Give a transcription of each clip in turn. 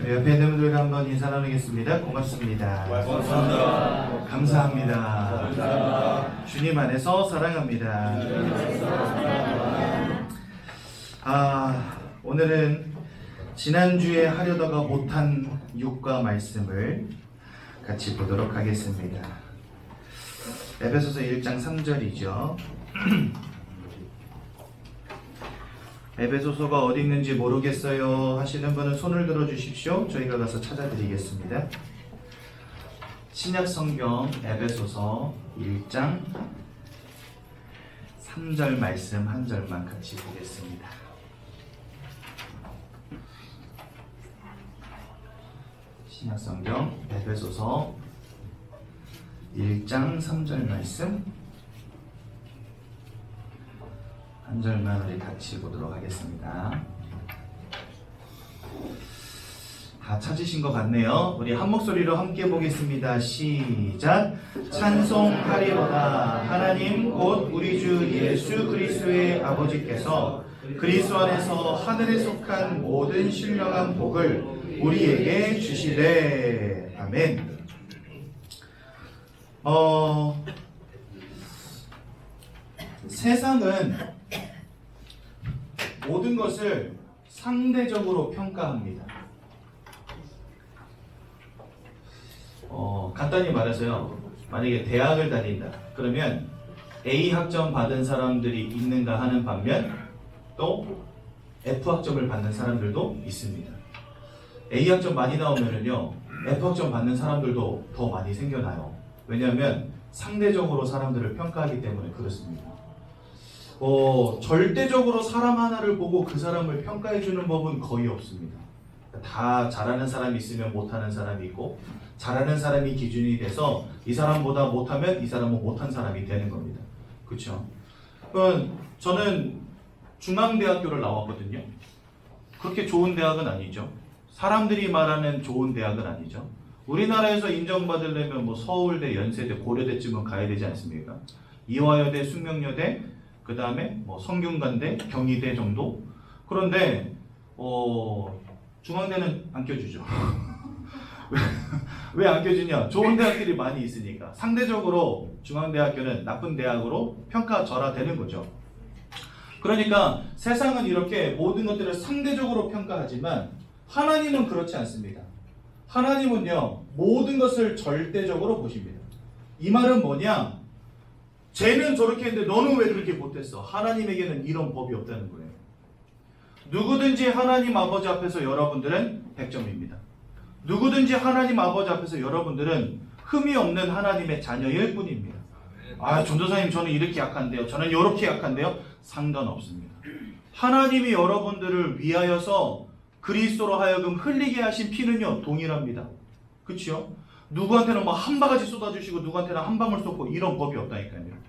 우리 옆에 있는 분들과 한번 인사 나누겠습니다. 고맙습니다. 고맙습니다. 감사합니다. 감사합니다. 주님 안에서 사랑합니다. 오늘은 지난주에 하려다가 못한 육과 말씀을 같이 보도록 하겠습니다. 에베소서 1장 3절이죠. 에베소서가 어디 있는지 모르겠어요 하시는 분은 손을 들어 주십시오. 저희가 가서 찾아드리겠습니다. 신약 성경 에베소서 1장 3절 말씀 한 절만 같이 보겠습니다. 신약 성경 에베소서 1장 3절 말씀 한 절만 우리 같이 보도록 하겠습니다. 다 찾으신 것 같네요. 우리 한 목소리로 함께 보겠습니다. 시작. 찬송하리로다. 하나님 곧 우리 주 예수 그리스도의 아버지께서 그리스도 안에서 하늘에 속한 모든 신령한 복을 우리에게 주시되. 아멘. 세상은 모든 것을 상대적으로 평가합니다. 간단히 말해서요, 만약에 대학을 다닌다 그러면 A 학점 받은 사람들이 있는가 하는 반면 또 F 학점을 받는 사람들도 있습니다. A 학점 많이 나오면은요 F 학점 받는 사람들도 더 많이 생겨나요. 왜냐하면 상대적으로 사람들을 평가하기 때문에 그렇습니다. 절대적으로 사람 하나를 보고 그 사람을 평가해주는 법은 거의 없습니다. 다 잘하는 사람이 있으면 못하는 사람이 있고, 잘하는 사람이 기준이 돼서 이 사람보다 못하면 이 사람은 못한 사람이 되는 겁니다. 그렇죠? 저는 중앙대학교를 나왔거든요. 그렇게 좋은 대학은 아니죠. 사람들이 말하는 좋은 대학은 아니죠. 우리나라에서 인정받으려면 서울대, 연세대, 고려대쯤은 가야 되지 않습니까? 이화여대, 숙명여대, 그 다음에 성균관대, 경희대 정도? 그런데 중앙대는 안 껴주죠. 왜 안 껴주냐? 좋은 대학들이 많이 있으니까. 상대적으로 중앙대학교는 나쁜 대학으로 평가절하되는 거죠. 그러니까 세상은 이렇게 모든 것들을 상대적으로 평가하지만 하나님은 그렇지 않습니다. 하나님은요 모든 것을 절대적으로 보십니다. 이 말은 뭐냐? 쟤는 저렇게 했는데 너는 왜 그렇게 못했어? 하나님에게는 이런 법이 없다는 거예요. 누구든지 하나님 아버지 앞에서 여러분들은 100점입니다. 누구든지 하나님 아버지 앞에서 여러분들은 흠이 없는 하나님의 자녀일 뿐입니다. 전도사님 저는 이렇게 약한데요, 저는 이렇게 약한데요. 상관없습니다. 하나님이 여러분들을 위하여서 그리스도로 하여금 흘리게 하신 피는요 동일합니다. 그렇죠? 누구한테는 한 바가지 쏟아주시고 누구한테는 한 방울 쏟고 이런 법이 없다니까요.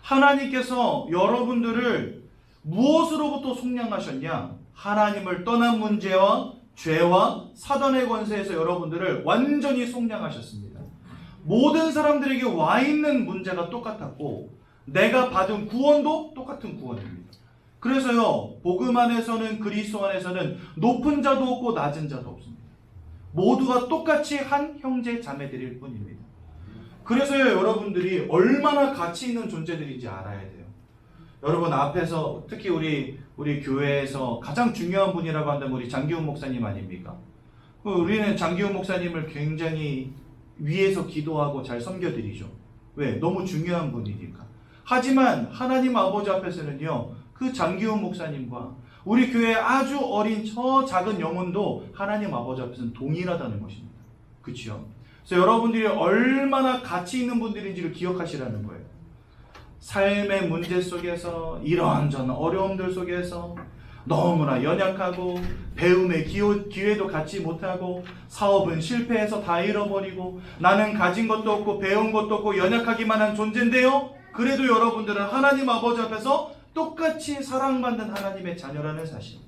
하나님께서 여러분들을 무엇으로부터 속량하셨냐? 하나님을 떠난 문제와 죄와 사단의 권세에서 여러분들을 완전히 속량하셨습니다. 모든 사람들에게 와 있는 문제가 똑같았고 내가 받은 구원도 똑같은 구원입니다. 그래서요 복음 안에서는, 그리스도 안에서는 높은 자도 없고 낮은 자도 없습니다. 모두가 똑같이 한 형제 자매들일 뿐입니다. 그래서요 여러분들이 얼마나 가치 있는 존재들인지 알아야 돼요. 여러분 앞에서 특히 우리 교회에서 가장 중요한 분이라고 한다면 우리 장기훈 목사님 아닙니까? 우리는 장기훈 목사님을 굉장히 위에서 기도하고 잘 섬겨드리죠. 왜? 너무 중요한 분이니까. 하지만 하나님 아버지 앞에서는요 그 장기훈 목사님과 우리 교회의 아주 어린 저 작은 영혼도 하나님 아버지 앞에서는 동일하다는 것입니다. 그렇죠? 그래서 여러분들이 얼마나 가치 있는 분들인지를 기억하시라는 거예요. 삶의 문제 속에서, 이러한저런 어려움들 속에서 너무나 연약하고 배움의 기회도 갖지 못하고 사업은 실패해서 다 잃어버리고 나는 가진 것도 없고 배운 것도 없고 연약하기만 한 존재인데요, 그래도 여러분들은 하나님 아버지 앞에서 똑같이 사랑받는 하나님의 자녀라는 사실.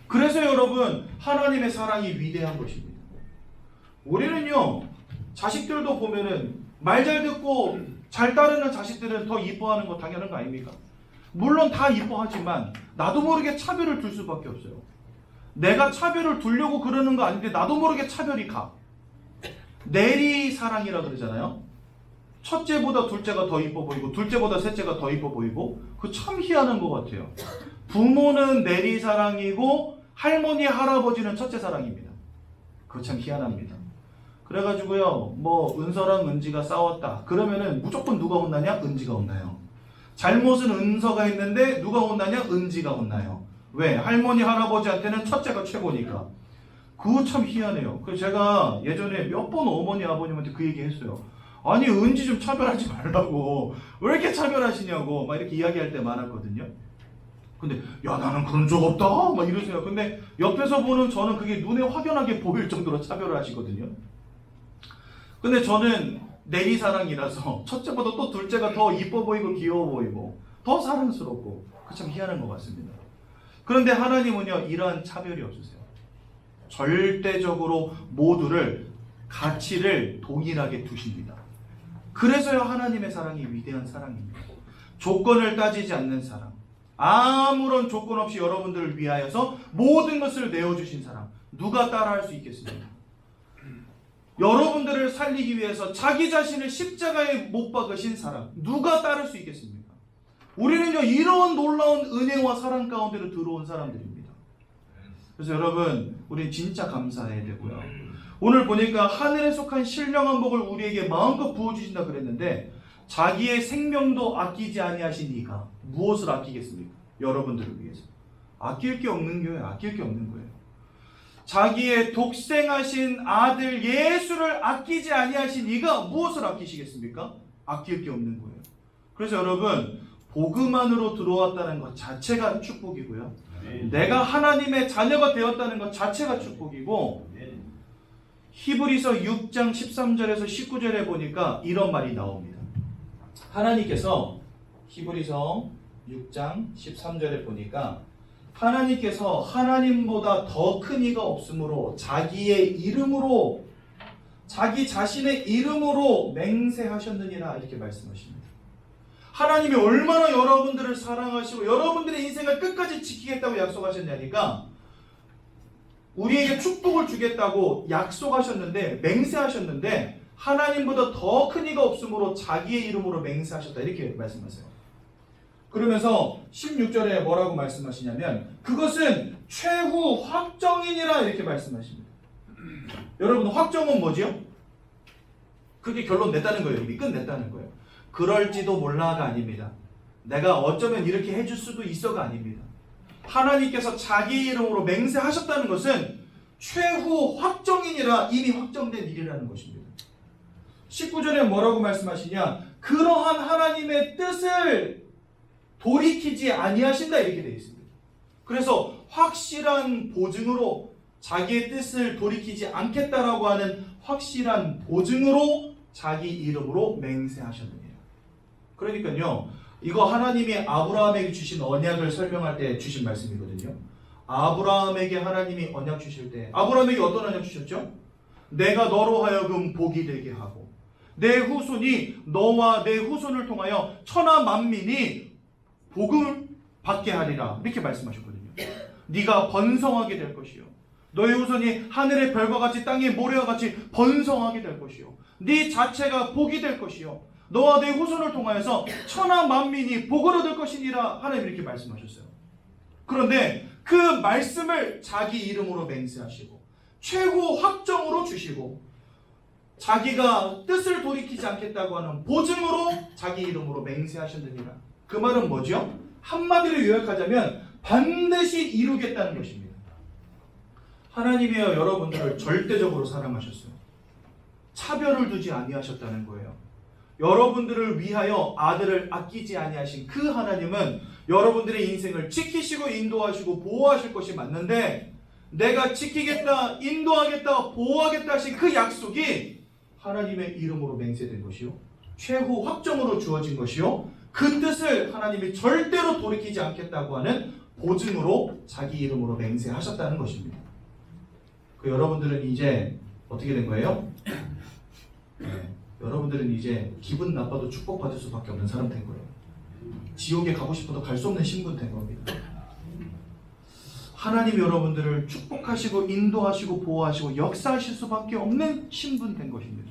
그래서 여러분 하나님의 사랑이 위대한 것입니다. 우리는요 자식들도 보면은 말 잘 듣고 잘 따르는 자식들은 더 이뻐하는 거 당연한 거 아닙니까? 물론 다 이뻐하지만 나도 모르게 차별을 둘 수밖에 없어요. 내가 차별을 두려고 그러는 거 아닌데 나도 모르게 차별이 가. 내리사랑이라 그러잖아요. 첫째보다 둘째가 더 이뻐 보이고 둘째보다 셋째가 더 이뻐 보이고 그 참 희한한 것 같아요. 부모는 내리사랑이고 할머니 할아버지는 첫째 사랑입니다. 그거 참 희한합니다. 그래가지고요, 뭐 은서랑 은지가 싸웠다 그러면은 무조건 누가 혼나냐? 은지가 혼나요. 잘못은 은서가 했는데 누가 혼나냐? 은지가 혼나요. 왜? 할머니 할아버지한테는 첫째가 최고니까. 그거 참 희한해요. 그래서 제가 예전에 몇 번 어머니 아버님한테 그 얘기 했어요. 아니 은지 좀 차별하지 말라고, 왜 이렇게 차별하시냐고 막 이렇게 이야기할 때 많았거든요. 근데 야 나는 그런 적 없다 막 이러세요. 근데 옆에서 보는 저는 그게 눈에 확연하게 보일 정도로 차별을 하시거든요. 근데 저는 내리사랑이라서 첫째보다 또 둘째가 더 이뻐 보이고 귀여워 보이고 더 사랑스럽고 그 참 희한한 것 같습니다. 그런데 하나님은요 이러한 차별이 없으세요. 절대적으로 모두를 가치를 동일하게 두십니다. 그래서요 하나님의 사랑이 위대한 사랑입니다. 조건을 따지지 않는 사랑, 아무런 조건 없이 여러분들을 위하여서 모든 것을 내어주신 사랑, 누가 따라할 수 있겠습니까? 여러분들을 살리기 위해서 자기 자신을 십자가에 못 박으신 사랑, 누가 따를 수 있겠습니까? 우리는요 이런 놀라운 은혜와 사랑 가운데로 들어온 사람들입니다. 그래서 여러분 우리 진짜 감사해야 되고요. 오늘 보니까 하늘에 속한 신령한 복을 우리에게 마음껏 부어주신다 그랬는데 자기의 생명도 아끼지 아니하신 이가 무엇을 아끼겠습니까? 여러분들을 위해서. 아낄 게 없는 거예요. 아낄 게 없는 거예요. 자기의 독생하신 아들 예수를 아끼지 아니하신 이가 무엇을 아끼시겠습니까? 아낄 게 없는 거예요. 그래서 여러분 복음 안으로 들어왔다는 것 자체가 축복이고요. 내가 하나님의 자녀가 되었다는 것 자체가 축복이고, 히브리서 6장 13절에서 19절에 보니까 이런 말이 나옵니다. 하나님께서 히브리서 6장 13절에 보니까 하나님께서 하나님보다 더 큰 이가 없으므로 자기의 이름으로, 자기 자신의 이름으로 맹세하셨느니라 이렇게 말씀하십니다. 하나님이 얼마나 여러분들을 사랑하시고 여러분들의 인생을 끝까지 지키겠다고 약속하셨냐니까, 우리에게 축복을 주겠다고 약속하셨는데, 맹세하셨는데 하나님보다 더 큰 이가 없으므로 자기의 이름으로 맹세하셨다 이렇게 말씀하세요. 그러면서 16절에 뭐라고 말씀하시냐면 그것은 최후 확정이니라 이렇게 말씀하십니다. 여러분 확정은 뭐지요? 그게 결론 냈다는 거예요. 이미 끝냈다는 거예요. 그럴지도 몰라가 아닙니다. 내가 어쩌면 이렇게 해줄 수도 있어가 아닙니다. 하나님께서 자기 이름으로 맹세하셨다는 것은 최후 확정이니라, 이미 확정된 일이라는 것입니다. 19절에 뭐라고 말씀하시냐? 그러한 하나님의 뜻을 돌이키지 아니하신다 이렇게 되어 있습니다. 그래서 확실한 보증으로, 자기의 뜻을 돌이키지 않겠다라고 하는 확실한 보증으로 자기 이름으로 맹세하셨느니라. 그러니까요, 이거 하나님이 아브라함에게 주신 언약을 설명할 때 주신 말씀이거든요. 아브라함에게 하나님이 언약 주실 때 아브라함에게 어떤 언약 주셨죠? 내가 너로 하여금 복이 되게 하고 내 후손이 너와 내 후손을 통하여 천하 만민이 복음을 받게 하리라 이렇게 말씀하셨거든요. 네가 번성하게 될 것이요, 너의 후손이 하늘의 별과 같이 땅의 모래와 같이 번성하게 될 것이요, 네 자체가 복이 될 것이요, 너와 내 후손을 통하여서 천하 만민이 복을 얻을 것이니라 하나님 이렇게 말씀하셨어요. 그런데 그 말씀을 자기 이름으로 맹세하시고 최고 확정으로 주시고 자기가 뜻을 돌이키지 않겠다고 하는 보증으로 자기 이름으로 맹세하셨느니라. 그 말은 뭐죠? 한마디로 요약하자면 반드시 이루겠다는 것입니다. 하나님이여 여러분들을 절대적으로 사랑하셨어요. 차별을 두지 아니하셨다는 거예요. 여러분들을 위하여 아들을 아끼지 아니하신 그 하나님은 여러분들의 인생을 지키시고 인도하시고 보호하실 것이 맞는데, 내가 지키겠다, 인도하겠다, 보호하겠다 하신 그 약속이 하나님의 이름으로 맹세된 것이요, 최후 확정으로 주어진 것이요, 그 뜻을 하나님이 절대로 돌이키지 않겠다고 하는 보증으로 자기 이름으로 맹세하셨다는 것입니다. 그 여러분들은 이제 어떻게 된 거예요? 여러분들은 이제 기분 나빠도 축복받을 수밖에 없는 사람 된 거예요. 지옥에 가고 싶어도 갈 수 없는 신분 된 겁니다. 하나님이 여러분들을 축복하시고 인도하시고 보호하시고 역사하실 수밖에 없는 신분 된 것입니다.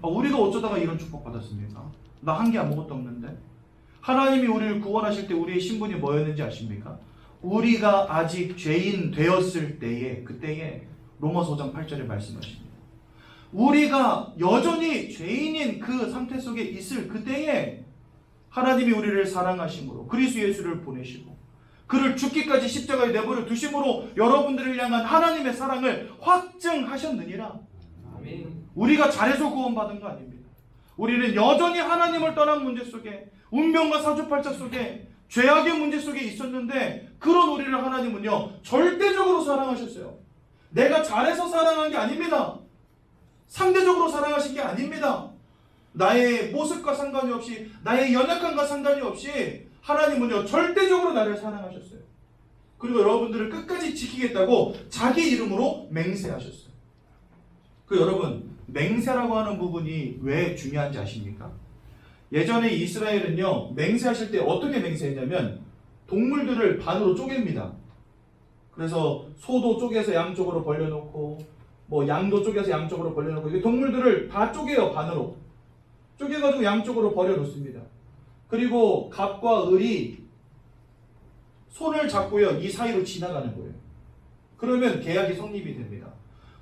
우리가 어쩌다가 이런 축복 받았습니까? 나 한 게 아무것도 없는데. 하나님이 우리를 구원하실 때 우리의 신분이 뭐였는지 아십니까? 우리가 아직 죄인 되었을 때에, 그때에 로마서 5장 8절에 말씀하십니다. 우리가 여전히 죄인인 그 상태 속에 있을 그때에 하나님이 우리를 사랑하심으로 그리스도 예수를 보내시고 그를 죽기까지 십자가에 내버려 두심으로 여러분들을 향한 하나님의 사랑을 확증하셨느니라. 아멘. 우리가 잘해서 구원받은 거 아닙니다. 우리는 여전히 하나님을 떠난 문제 속에, 운명과 사주팔자 속에, 죄악의 문제 속에 있었는데 그런 우리를 하나님은요 절대적으로 사랑하셨어요. 내가 잘해서 사랑한 게 아닙니다. 상대적으로 사랑하신 게 아닙니다. 나의 모습과 상관이 없이, 나의 연약함과 상관이 없이 하나님은요 절대적으로 나를 사랑하셨어요. 그리고 여러분들을 끝까지 지키겠다고 자기 이름으로 맹세하셨어요. 여러분, 맹세라고 하는 부분이 왜 중요한지 아십니까? 예전에 이스라엘은요 맹세하실 때 어떻게 맹세했냐면 동물들을 반으로 쪼갭니다. 그래서 소도 쪼개서 양쪽으로 벌려놓고 뭐 양도 쪼개서 양쪽으로 벌려놓고, 이게 동물들을 다 쪼개요. 반으로 쪼개가지고 양쪽으로 버려놓습니다. 그리고 갑과 을이 손을 잡고요 이 사이로 지나가는 거예요. 그러면 계약이 성립이 됩니다.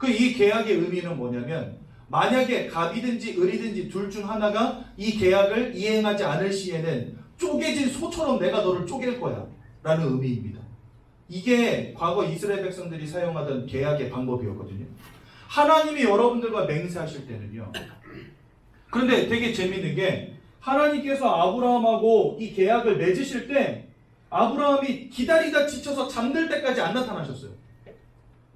이 계약의 의미는 뭐냐면, 만약에 갑이든지 을이든지 둘 중 하나가 이 계약을 이행하지 않을 시에는 쪼개진 소처럼 내가 너를 쪼갤 거야 라는 의미입니다. 이게 과거 이스라엘 백성들이 사용하던 계약의 방법이었거든요. 하나님이 여러분들과 맹세하실 때는요, 그런데 되게 재밌는 게, 하나님께서 아브라함하고 이 계약을 맺으실 때 아브라함이 기다리다 지쳐서 잠들 때까지 안 나타나셨어요.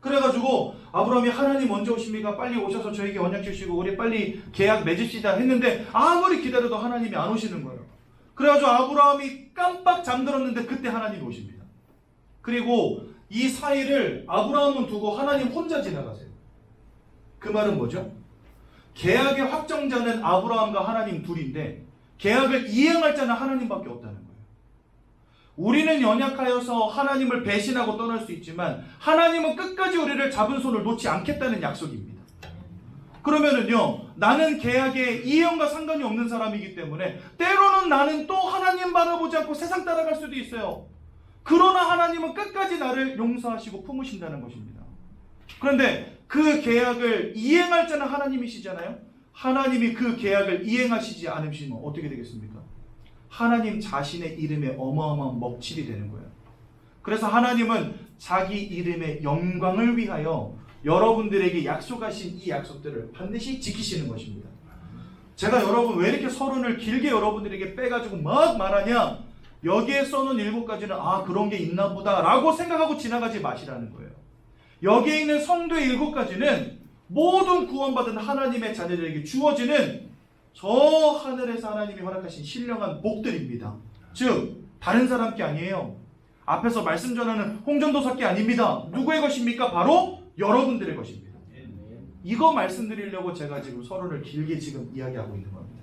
그래가지고 아브라함이 하나님 언제 오십니까? 빨리 오셔서 저에게 언약 주시고 우리 빨리 계약 맺읍시다 했는데 아무리 기다려도 하나님이 안 오시는 거예요. 그래가지고 아브라함이 깜빡 잠들었는데 그때 하나님이 오십니다. 그리고 이 사이를 아브라함은 두고 하나님 혼자 지나가세요. 그 말은 뭐죠? 계약의 확정자는 아브라함과 하나님 둘인데 계약을 이행할 자는 하나님밖에 없다는 거예요. 우리는 연약하여서 하나님을 배신하고 떠날 수 있지만 하나님은 끝까지 우리를 잡은 손을 놓지 않겠다는 약속입니다. 그러면은요, 나는 계약의 이행과 상관이 없는 사람이기 때문에 때로는 나는 또 하나님 바라보지 않고 세상 따라갈 수도 있어요. 그러나 하나님은 끝까지 나를 용서하시고 품으신다는 것입니다. 그런데 그 계약을 이행할 자는 하나님이시잖아요. 하나님이 그 계약을 이행하시지 않으시면 어떻게 되겠습니까? 하나님 자신의 이름에 어마어마한 먹칠이 되는 거예요. 그래서 하나님은 자기 이름의 영광을 위하여 여러분들에게 약속하신 이 약속들을 반드시 지키시는 것입니다. 제가 여러분 왜 이렇게 서론을 길게 여러분들에게 빼가지고 막 말하냐, 여기에 써놓은 7가지는 그런 게 있나 보다 라고 생각하고 지나가지 마시라는 거예요. 여기에 있는 성도의 7가지는 모든 구원받은 하나님의 자녀들에게 주어지는 저 하늘에서 하나님이 허락하신 신령한 복들입니다. 즉 다른 사람 게 아니에요. 앞에서 말씀 전하는 홍전도사 게 아닙니다. 누구의 것입니까? 바로 여러분들의 것입니다. 이거 말씀드리려고 제가 지금 서론을 길게 지금 이야기하고 있는 겁니다.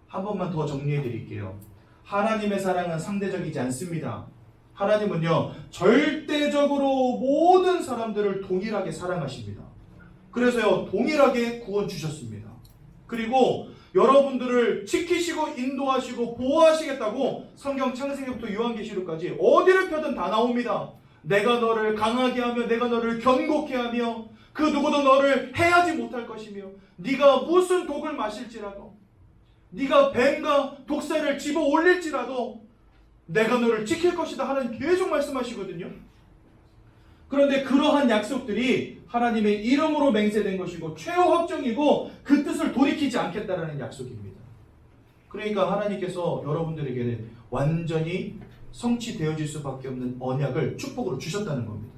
한 번만 더 정리해 드릴게요. 하나님의 사랑은 상대적이지 않습니다. 하나님은요 절대적으로 모든 사람들을 동일하게 사랑하십니다. 그래서요 동일하게 구원 주셨습니다. 그리고 여러분들을 지키시고 인도하시고 보호하시겠다고 성경 창세기부터 요한계시록까지 어디를 펴든 다 나옵니다. 내가 너를 강하게 하며 내가 너를 견고케 하며 그 누구도 너를 해하지 못할 것이며 네가 무슨 독을 마실지라도 네가 뱀과 독사를 집어 올릴지라도 내가 너를 지킬 것이다 하나님 계속 말씀하시거든요. 그런데 그러한 약속들이 하나님의 이름으로 맹세된 것이고 최후 확정이고 그 뜻을 돌이키지 않겠다라는 약속입니다. 그러니까 하나님께서 여러분들에게는 완전히 성취되어질 수밖에 없는 언약을 축복으로 주셨다는 겁니다.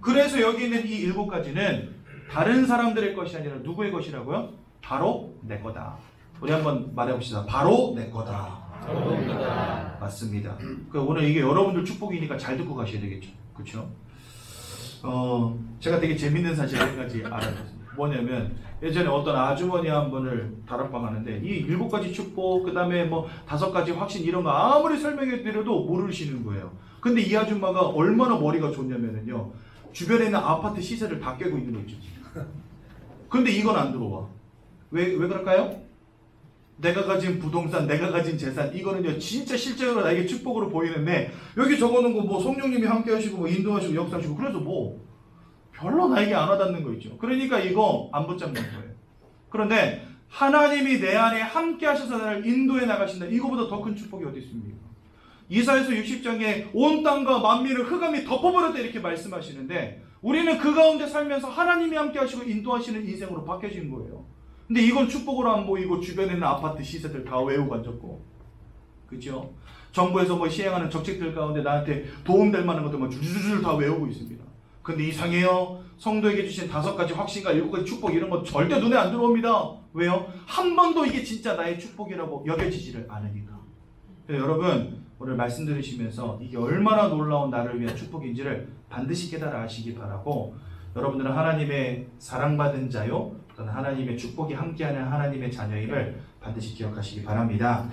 그래서 여기 있는 이 7가지는 다른 사람들의 것이 아니라 누구의 것이라고요? 바로 내 거다. 우리 한번 말해봅시다. 바로 내 거다. 맞습니다. 오늘 이게 여러분들 축복이니까 잘 듣고 가셔야 되겠죠. 그렇죠? 제가 되게 재밌는 사실 한 가지 알아봤습니다. 뭐냐면 예전에 어떤 아주머니 한 분을 다락방 하는데 이 7가지 축복, 그 다음에 뭐 5가지 확신 이런 거 아무리 설명해 드려도 모르시는 거예요. 근데 이 아줌마가 얼마나 머리가 좋냐면요. 주변에 있는 아파트 시세를 다 깨고 있는 거 있죠. 근데 이건 안 들어와. 왜 그럴까요? 내가 가진 부동산, 내가 가진 재산, 이거는요 진짜 실제로 나에게 축복으로 보이는데 여기 적어놓은 거 뭐 성령님이 함께 하시고 뭐 인도하시고 역사하시고 그래서 뭐 별로 나에게 안 와닿는 거 있죠. 그러니까 이거 안 붙잡는 거예요. 그런데 하나님이 내 안에 함께 하셔서 나를 인도해 나가신다. 이거보다 더 큰 축복이 어디 있습니까? 이사야서 60장에 온 땅과 만민을 흑암이 덮어버렸다 이렇게 말씀하시는데 우리는 그 가운데 살면서 하나님이 함께 하시고 인도하시는 인생으로 바뀌어진 거예요. 근데 이건 축복으로 안 보이고 주변에 있는 아파트 시세들 다 외우고 앉았고, 그죠? 정부에서 뭐 시행하는 정책들 가운데 나한테 도움될 만한 것들만 줄줄줄 다 외우고 있습니다. 근데 이상해요. 성도에게 주신 5가지 확신과 7가지 축복 이런 거 절대 눈에 안 들어옵니다. 왜요? 한 번도 이게 진짜 나의 축복이라고 여겨지지를 않으니까. 여러분 오늘 말씀 들으시면서 이게 얼마나 놀라운 나를 위한 축복인지를 반드시 깨달아 아시기 바라고, 여러분들은 하나님의 사랑받은 자요 또는 하나님의 축복이 함께하는 하나님의 자녀임을 반드시 기억하시기 바랍니다.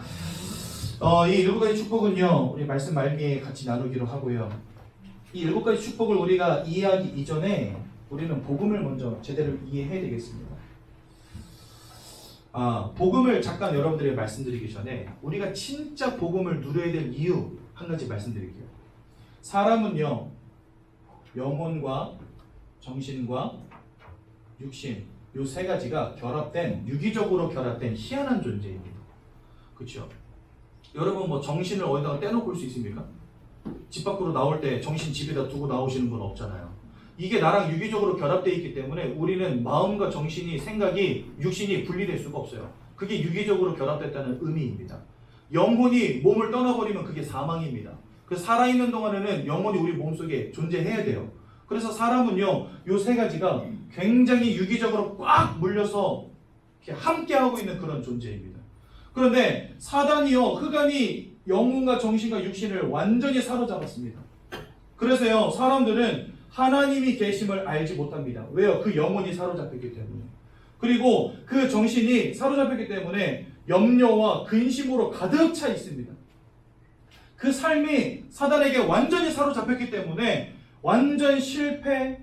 이 7가지 축복은요 우리 말씀 말미에 같이 나누기로 하고요. 이 7가지 축복을 우리가 이해하기 이전에 우리는 복음을 먼저 제대로 이해해야 되겠습니다. 복음을 잠깐 여러분들에게 말씀드리기 전에 우리가 진짜 복음을 누려야 될 이유 한 가지 말씀드릴게요. 사람은요 영혼과 정신과 육신 요 3가지가 결합된, 유기적으로 결합된 희한한 존재입니다. 그렇죠? 여러분 뭐 정신을 어디다가 떼놓고 올 수 있습니까? 집 밖으로 나올 때 정신 집에다 두고 나오시는 분 없잖아요. 이게 나랑 유기적으로 결합되어 있기 때문에 우리는 마음과 정신이, 생각이, 육신이 분리될 수가 없어요. 그게 유기적으로 결합됐다는 의미입니다. 영혼이 몸을 떠나버리면 그게 사망입니다. 그 살아있는 동안에는 영혼이 우리 몸속에 존재해야 돼요. 그래서 사람은요 요 3가지가 굉장히 유기적으로 꽉 물려서 이렇게 함께하고 있는 그런 존재입니다. 그런데 사단이요 흑암이 영혼과 정신과 육신을 완전히 사로잡았습니다. 그래서요 사람들은 하나님이 계심을 알지 못합니다. 왜요? 그 영혼이 사로잡혔기 때문에. 그리고 그 정신이 사로잡혔기 때문에 염려와 근심으로 가득 차 있습니다. 그 삶이 사단에게 완전히 사로잡혔기 때문에 완전 실패,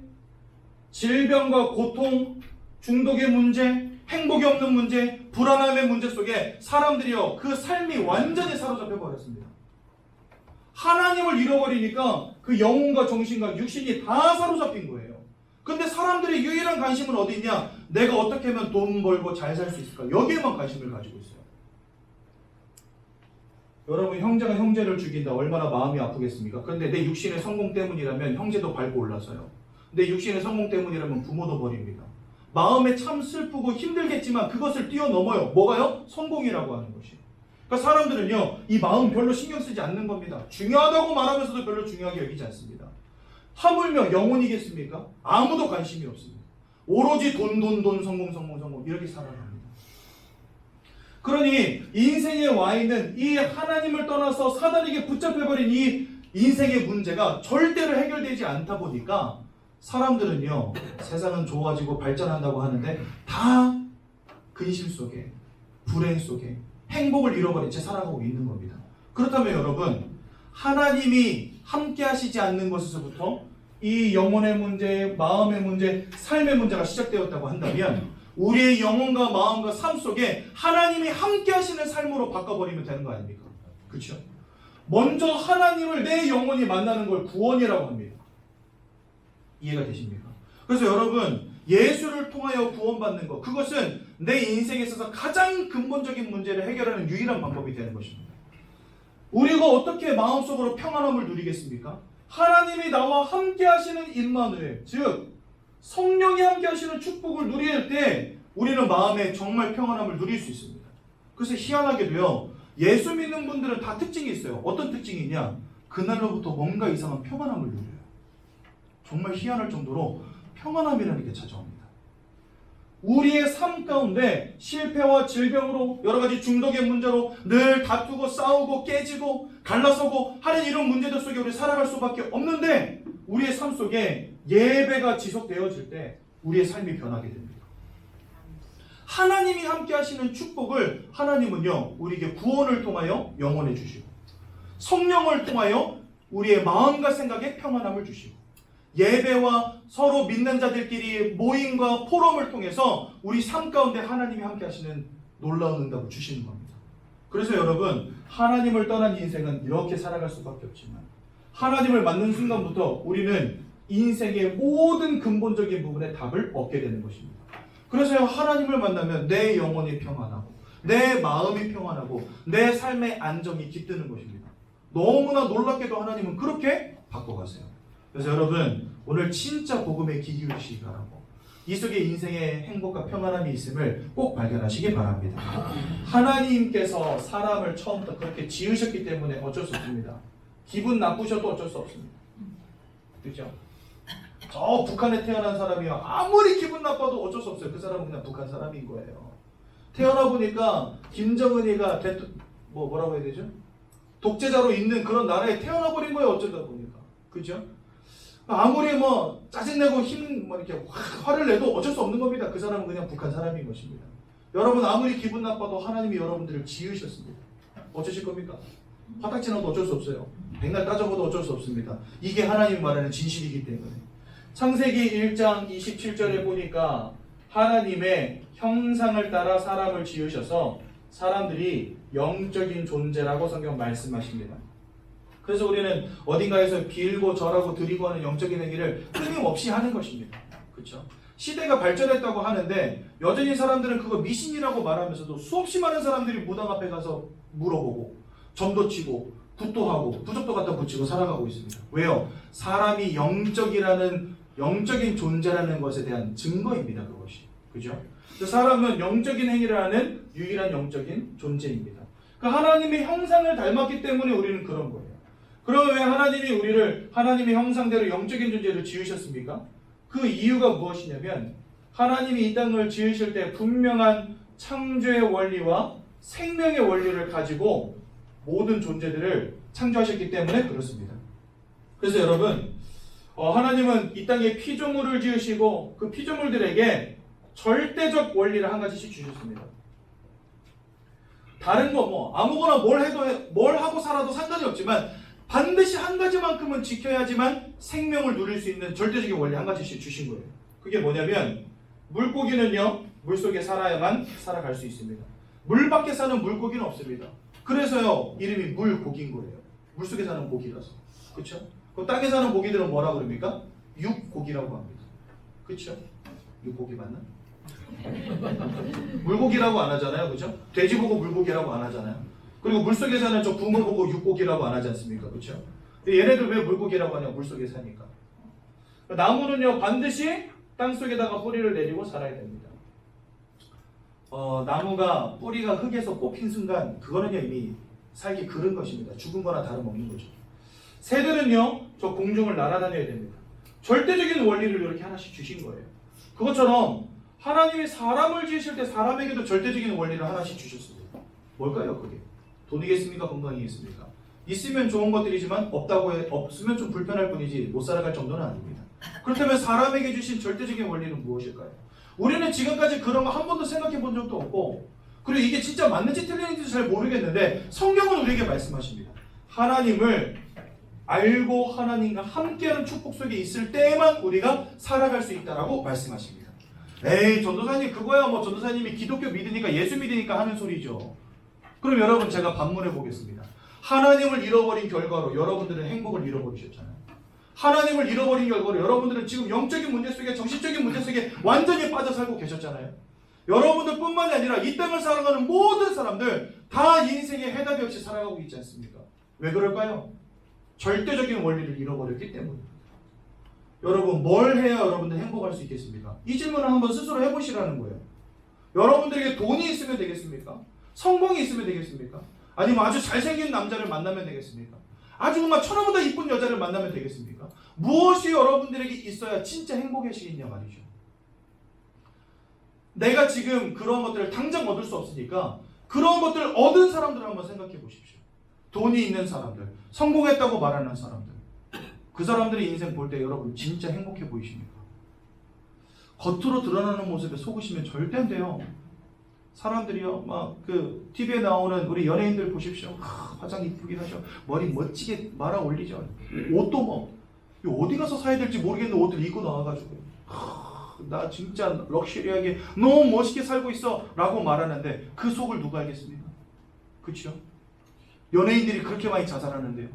질병과 고통, 중독의 문제, 행복이 없는 문제, 불안함의 문제 속에 사람들이요 그 삶이 완전히 사로잡혀 버렸습니다. 하나님을 잃어버리니까 그 영혼과 정신과 육신이 다 사로잡힌 거예요. 근데 사람들의 유일한 관심은 어디 있냐? 내가 어떻게 하면 돈 벌고 잘 살 수 있을까? 여기에만 관심을 가지고 있어요. 여러분 형제가 형제를 죽인다 얼마나 마음이 아프겠습니까? 그런데 내 육신의 성공 때문이라면 형제도 밟고 올라서요. 내 육신의 성공 때문이라면 부모도 버립니다. 마음에 참 슬프고 힘들겠지만 그것을 뛰어넘어요. 뭐가요? 성공이라고 하는 것이. 그러니까 사람들은요 이 마음 별로 신경 쓰지 않는 겁니다. 중요하다고 말하면서도 별로 중요하게 여기지 않습니다. 하물며 영혼이겠습니까? 아무도 관심이 없습니다. 오로지 돈 성공 이렇게 살아갑니다. 그러니 인생에 와 있는 이 하나님을 떠나서 사단에게 붙잡혀버린 이 인생의 문제가 절대로 해결되지 않다 보니까 사람들은요 세상은 좋아지고 발전한다고 하는데 다 근심 속에, 불행 속에 행복을 잃어버린 채 살아가고 있는 겁니다. 그렇다면 여러분 하나님이 함께 하시지 않는 것에서부터 이 영혼의 문제, 마음의 문제, 삶의 문제가 시작되었다고 한다면 우리의 영혼과 마음과 삶 속에 하나님이 함께 하시는 삶으로 바꿔버리면 되는 거 아닙니까? 그렇죠? 먼저 하나님을 내 영혼이 만나는 걸 구원이라고 합니다. 이해가 되십니까? 그래서 여러분 예수를 통하여 구원받는 것, 그것은 내 인생에 있어서 가장 근본적인 문제를 해결하는 유일한 방법이 되는 것입니다. 우리가 어떻게 마음속으로 평안함을 누리겠습니까? 하나님이 나와 함께 하시는 임마누엘, 즉 성령이 함께 하시는 축복을 누릴 때 우리는 마음에 정말 평안함을 누릴 수 있습니다. 그래서 희한하게도요 예수 믿는 분들은 다 특징이 있어요. 어떤 특징이 있냐? 그날로부터 뭔가 이상한 평안함을 누려요. 정말 희한할 정도로 평안함이라는 게 찾아옵니다. 우리의 삶 가운데 실패와 질병으로 여러 가지 중독의 문제로 늘 다투고 싸우고 깨지고 갈라서고 하는 이런 문제들 속에 우리 살아갈 수밖에 없는데 우리의 삶 속에 예배가 지속되어질 때 우리의 삶이 변하게 됩니다. 하나님이 함께 하시는 축복을 하나님은요 우리에게 구원을 통하여 영원해 주시고 성령을 통하여 우리의 마음과 생각에 평안함을 주시고 예배와 서로 믿는 자들끼리 모임과 포럼을 통해서 우리 삶 가운데 하나님이 함께 하시는 놀라운 응답을 주시는 겁니다. 그래서 여러분, 하나님을 떠난 인생은 이렇게 살아갈 수밖에 없지만 하나님을 만난 순간부터 우리는 인생의 모든 근본적인 부분에 답을 얻게 되는 것입니다. 그래서 하나님을 만나면 내 영혼이 평안하고 내 마음이 평안하고 내 삶의 안정이 깃드는 것입니다. 너무나 놀랍게도 하나님은 그렇게 바꿔가세요. 그래서 여러분, 오늘 진짜 복음에 귀 기울이시기 바라고 이 속에 인생의 행복과 평안함이 있음을 꼭 발견하시기 바랍니다. 하나님께서 사람을 처음부터 그렇게 지으셨기 때문에 어쩔 수 없습니다. 기분 나쁘셔도 어쩔 수 없습니다. 그렇죠? 저 북한에 태어난 사람이요, 아무리 기분 나빠도 어쩔 수 없어요. 그 사람은 그냥 북한 사람인 거예요. 태어나 보니까 김정은이가 뭐라고 해야 되죠? 독재자로 있는 그런 나라에 태어나 버린 거예요. 어쩌다 보니까. 그죠? 아무리 짜증내고 이렇게 화를 내도 어쩔 수 없는 겁니다. 그 사람은 그냥 북한 사람인 것입니다. 여러분, 아무리 기분 나빠도 하나님이 여러분들을 지으셨습니다. 어쩌실 겁니까? 화딱지 나도 어쩔 수 없어요. 백날 따져봐도 어쩔 수 없습니다. 이게 하나님이 말하는 진실이기 때문에. 창세기 1장 27절에 보니까 하나님의 형상을 따라 사람을 지으셔서 사람들이 영적인 존재라고 성경 말씀하십니다. 그래서 우리는 어딘가에서 빌고 절하고 드리고 하는 영적인 행위를 끊임없이 하는 것입니다. 그렇죠? 시대가 발전했다고 하는데 여전히 사람들은 그거 미신이라고 말하면서도 수없이 많은 사람들이 무당 앞에 가서 물어보고 점도 치고 굿도 하고 부적도 갖다 붙이고 살아가고 있습니다. 왜요? 사람이 영적인 존재라는 것에 대한 증거입니다. 그것이. 그죠? 사람은 영적인 행위를 하는 유일한 영적인 존재입니다. 그 하나님의 형상을 닮았기 때문에 우리는 그런 거예요. 그러면 왜 하나님이 우리를 하나님의 형상대로 영적인 존재로 지으셨습니까? 그 이유가 무엇이냐면 하나님이 이 땅을 지으실 때 분명한 창조의 원리와 생명의 원리를 가지고 모든 존재들을 창조하셨기 때문에 그렇습니다. 그래서 여러분, 하나님은 이 땅에 피조물을 지으시고 그 피조물들에게 절대적 원리를 한 가지씩 주셨습니다. 다른 거 아무거나 뭘 하고 살아도 상관이 없지만 반드시 한 가지만큼은 지켜야지만 생명을 누릴 수 있는 절대적인 원리 한 가지씩 주신 거예요. 그게 뭐냐면 물고기는요, 물속에 살아야만 살아갈 수 있습니다. 물 밖에 사는 물고기는 없습니다. 그래서요, 이름이 물고기인 거예요. 물속에 사는 고기라서. 그렇죠? 그럼 땅에 사는 고기들은 뭐라 그럽니까? 육고기라고 합니다. 그렇죠? 육고기 맞나? 물고기라고 안 하잖아요. 그죠? 돼지 보고 물고기라고 안 하잖아요. 그리고 물속에 사는 저 붕어 보고 육고기라고 안 하지 않습니까? 그죠? 얘네들 왜 물고기라고 하냐? 물속에 사니까. 나무는요, 반드시 땅속에다가 뿌리를 내리고 살아야 됩니다. 나무가 뿌리가 흙에서 뽑힌 순간 그거는요, 이미 살기 그른 것입니다. 죽은 거나 다름없는 거죠. 새들은요, 저 공중을 날아다녀야 됩니다. 절대적인 원리를 이렇게 하나씩 주신 거예요. 그것처럼 하나님이 사람을 지으실 때 사람에게도 절대적인 원리를 하나씩 주셨습니다. 뭘까요, 그게? 돈이겠습니까? 건강이겠습니까? 있으면 좋은 것들이지만 없으면 좀 불편할 뿐이지 못 살아갈 정도는 아닙니다. 그렇다면 사람에게 주신 절대적인 원리는 무엇일까요? 우리는 지금까지 그런 거 한 번도 생각해 본 적도 없고, 그리고 이게 진짜 맞는지 틀리는지도 잘 모르겠는데 성경은 우리에게 말씀하십니다. 하나님을 알고 하나님과 함께하는 축복 속에 있을 때에만 우리가 살아갈 수 있다라고 말씀하십니다. 에이, 전도사님 그거야 전도사님이 기독교 믿으니까 예수 믿으니까 하는 소리죠. 그럼 여러분, 제가 반문해 보겠습니다. 하나님을 잃어버린 결과로 여러분들은 행복을 잃어버리셨잖아요. 하나님을 잃어버린 결과로 여러분들은 지금 영적인 문제 속에, 정신적인 문제 속에 완전히 빠져 살고 계셨잖아요. 여러분들 뿐만이 아니라 이 땅을 살아가는 모든 사람들 다 인생에 해답이 없이 살아가고 있지 않습니까? 왜 그럴까요? 절대적인 원리를 잃어버렸기 때문입니다. 여러분, 뭘 해야 여러분들 행복할 수 있겠습니까? 이 질문을 한번 스스로 해보시라는 거예요. 여러분들에게 돈이 있으면 되겠습니까? 성공이 있으면 되겠습니까? 아니면 아주 잘생긴 남자를 만나면 되겠습니까? 아주 정말 천하보다 이쁜 여자를 만나면 되겠습니까? 무엇이 여러분들에게 있어야 진짜 행복해지겠냐 말이죠. 내가 지금 그런 것들을 당장 얻을 수 없으니까 그런 것들을 얻은 사람들을 한번 생각해 보십시오. 돈이 있는 사람들, 성공했다고 말하는 사람들, 그 사람들의 인생 볼 때 여러분 진짜 행복해 보이십니까? 겉으로 드러나는 모습에 속으시면 절대 안 돼요. 사람들이요, 막 그 TV에 나오는 우리 연예인들 보십시오. 화장 이쁘게 하셔, 머리 멋지게 말아 올리죠. 옷도 뭐 어디 가서 사야 될지 모르겠는 옷들 입고 나와가지고 나 진짜 럭셔리하게 너무 멋있게 살고 있어 라고 말하는데 그 속을 누가 알겠습니까? 그렇죠? 연예인들이 그렇게 많이 자살하는데요,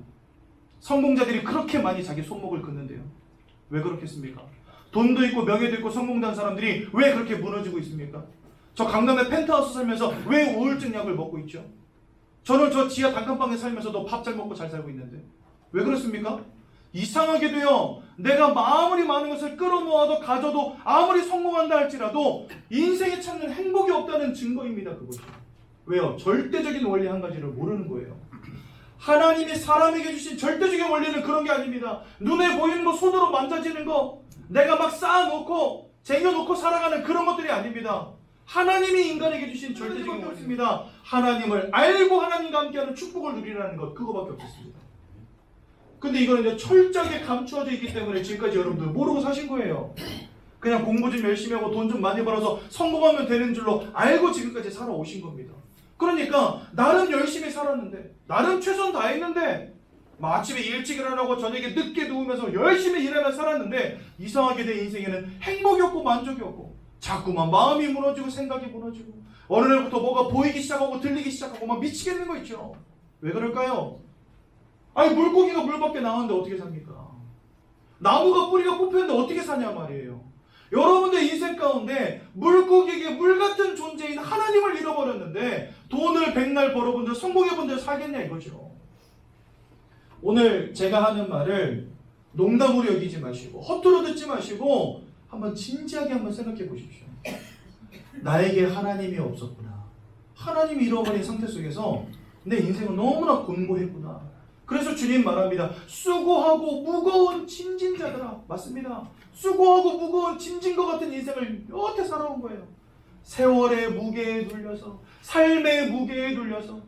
성공자들이 그렇게 많이 자기 손목을 긋는데요, 왜 그렇겠습니까? 돈도 있고 명예도 있고 성공한 사람들이 왜 그렇게 무너지고 있습니까? 저 강남의 펜트하우스 살면서 왜 우울증 약을 먹고 있죠? 저는 저 지하 단칸방에 살면서도 밥 잘 먹고 잘 살고 있는데 왜 그렇습니까? 이상하게도요, 내가 아무리 많은 것을 끌어모아도 가져도 아무리 성공한다 할지라도 인생에 찾는 행복이 없다는 증거입니다. 그것이. 왜요? 절대적인 원리 한 가지를 모르는 거예요. 하나님이 사람에게 주신 절대적인 원리는 그런 게 아닙니다. 눈에 보이는 거, 손으로 만져지는 거, 내가 막 쌓아놓고 쟁여놓고 살아가는 그런 것들이 아닙니다. 하나님이 인간에게 주신 절대적인 원리입니다. 하나님을 알고 하나님과 함께하는 축복을 누리라는 것, 그거밖에 없었습니다. 근데 이거는 이제 철저하게 감추어져 있기 때문에 지금까지 여러분들 모르고 사신 거예요. 그냥 공부 좀 열심히 하고 돈 좀 많이 벌어서 성공하면 되는 줄로 알고 지금까지 살아오신 겁니다. 그러니까 나름 열심히 살았는데, 나름 최선 다했는데, 아침에 일찍 일어나고 저녁에 늦게 누우면서 열심히 일하면서 살았는데 이상하게 내 인생에는 행복이 없고 만족이 없고 자꾸만 마음이 무너지고 생각이 무너지고 어느 날부터 뭐가 보이기 시작하고 들리기 시작하고 막 미치겠는 거 있죠. 왜 그럴까요? 아니, 물고기가 물 밖에 나왔는데 어떻게 삽니까? 나무가 뿌리가 뽑혔는데 어떻게 사냐 말이에요. 여러분들 인생 가운데 물고기에게 물 같은 존재인 하나님을 잃어버렸는데 돈을 백날 벌어본들, 성공해본들 살겠냐 이거죠. 오늘 제가 하는 말을 농담으로 여기지 마시고 허투루 듣지 마시고 한번 진지하게 한번 생각해 보십시오. 나에게 하나님이 없었구나. 하나님이 잃어버린 상태 속에서 내 인생은 너무나 곤고했구나. 그래서 주님 말합니다. 수고하고 무거운 짐진 자들아. 맞습니다. 수고하고 무거운 짐진 것 같은 인생을 여태 살아온 거예요. 세월의 무게에 눌려서, 삶의 무게에 눌려서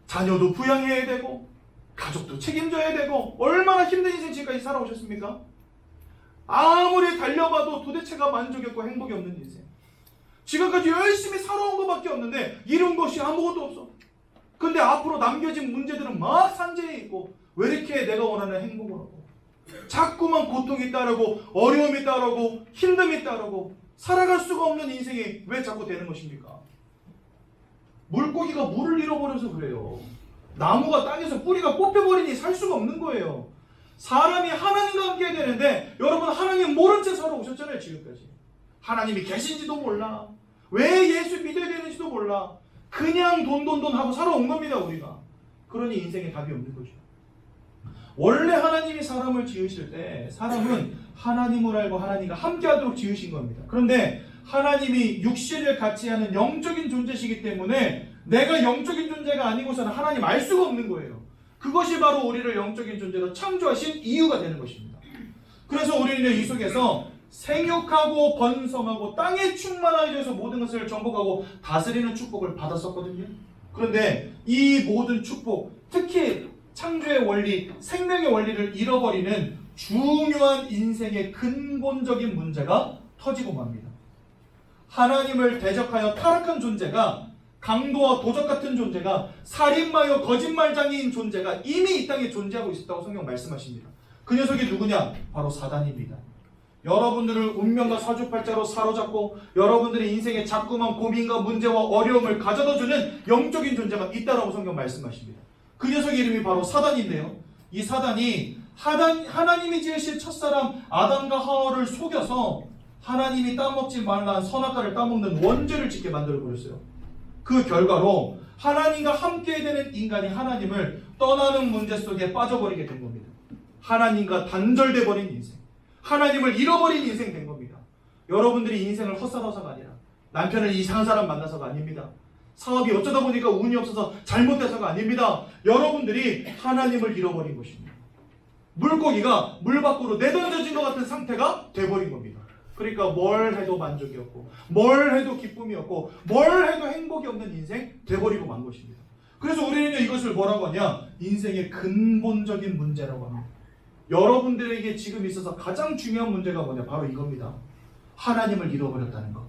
자녀도 부양해야 되고 가족도 책임져야 되고 얼마나 힘든 인생 지금까지 살아오셨습니까? 아무리 달려봐도 도대체가 만족이 없고 행복이 없는 인생. 지금까지 열심히 살아온 것밖에 없는데 이룬 것이 아무것도 없어. 근데 앞으로 남겨진 문제들은 막 산재해 있고 왜 이렇게 내가 원하는 행복을 하고 자꾸만 고통이 따르고 어려움이 따르고 힘듦이 따르고 살아갈 수가 없는 인생이 왜 자꾸 되는 것입니까? 물고기가 물을 잃어버려서 그래요. 나무가 땅에서 뿌리가 뽑혀버리니 살 수가 없는 거예요. 사람이 하나님과 함께 되는데 여러분 하나님 모른 채 살아오셨잖아요. 지금까지 하나님이 계신지도 몰라, 왜 예수 믿어야 되는지도 몰라, 그냥 돈 하고 살아온 겁니다. 우리가. 그러니 인생에 답이 없는 거죠. 원래 하나님이 사람을 지으실 때 사람은 하나님을 알고 하나님과 함께 하도록 지으신 겁니다. 그런데 하나님이 육신을 같이 하는 영적인 존재시기 때문에 내가 영적인 존재가 아니고서는 하나님 알 수가 없는 거예요. 그것이 바로 우리를 영적인 존재로 창조하신 이유가 되는 것입니다. 그래서 우리는 이 속에서 생육하고 번성하고 땅에 충만하여져서 모든 것을 정복하고 다스리는 축복을 받았었거든요. 그런데 이 모든 축복, 특히 창조의 원리, 생명의 원리를 잃어버리는 중요한 인생의 근본적인 문제가 터지고 맙니다. 하나님을 대적하여 타락한 존재가, 강도와 도적 같은 존재가, 살인마여 거짓말장애인 존재가 이미 이 땅에 존재하고 있었다고 성경 말씀하십니다. 그 녀석이 누구냐? 바로 사단입니다. 여러분들을 운명과 사주팔자로 사로잡고 여러분들의 인생에 자꾸만 고민과 문제와 어려움을 가져다주는 영적인 존재가 있다라고 성경 말씀하십니다. 그 녀석의 이름이 바로 사단인데요. 이 사단이 하나님이 지으신 첫사람 아담과 하와를 속여서 하나님이 따먹지 말라는 선악과를 따먹는 원죄를 짓게 만들어버렸어요. 그 결과로 하나님과 함께 되는 인간이 하나님을 떠나는 문제 속에 빠져버리게 된 겁니다. 하나님과 단절돼 버린 인생, 하나님을 잃어버린 인생 된 겁니다. 여러분들이 인생을 헛살아서가 아니라 남편을 이상한 사람 만나서가 아닙니다. 사업이 어쩌다 보니까 운이 없어서 잘못돼서가 아닙니다. 여러분들이 하나님을 잃어버린 것입니다. 물고기가 물 밖으로 내던져진 것 같은 상태가 돼버린 겁니다. 그러니까 뭘 해도 만족이 없고 뭘 해도 기쁨이 없고 뭘 해도 행복이 없는 인생 돼버리고 만 것입니다. 그래서 우리는 이것을 뭐라고 하냐? 인생의 근본적인 문제라고 합니다. 여러분들에게 지금 있어서 가장 중요한 문제가 뭐냐? 바로 이겁니다. 하나님을 잃어버렸다는 것,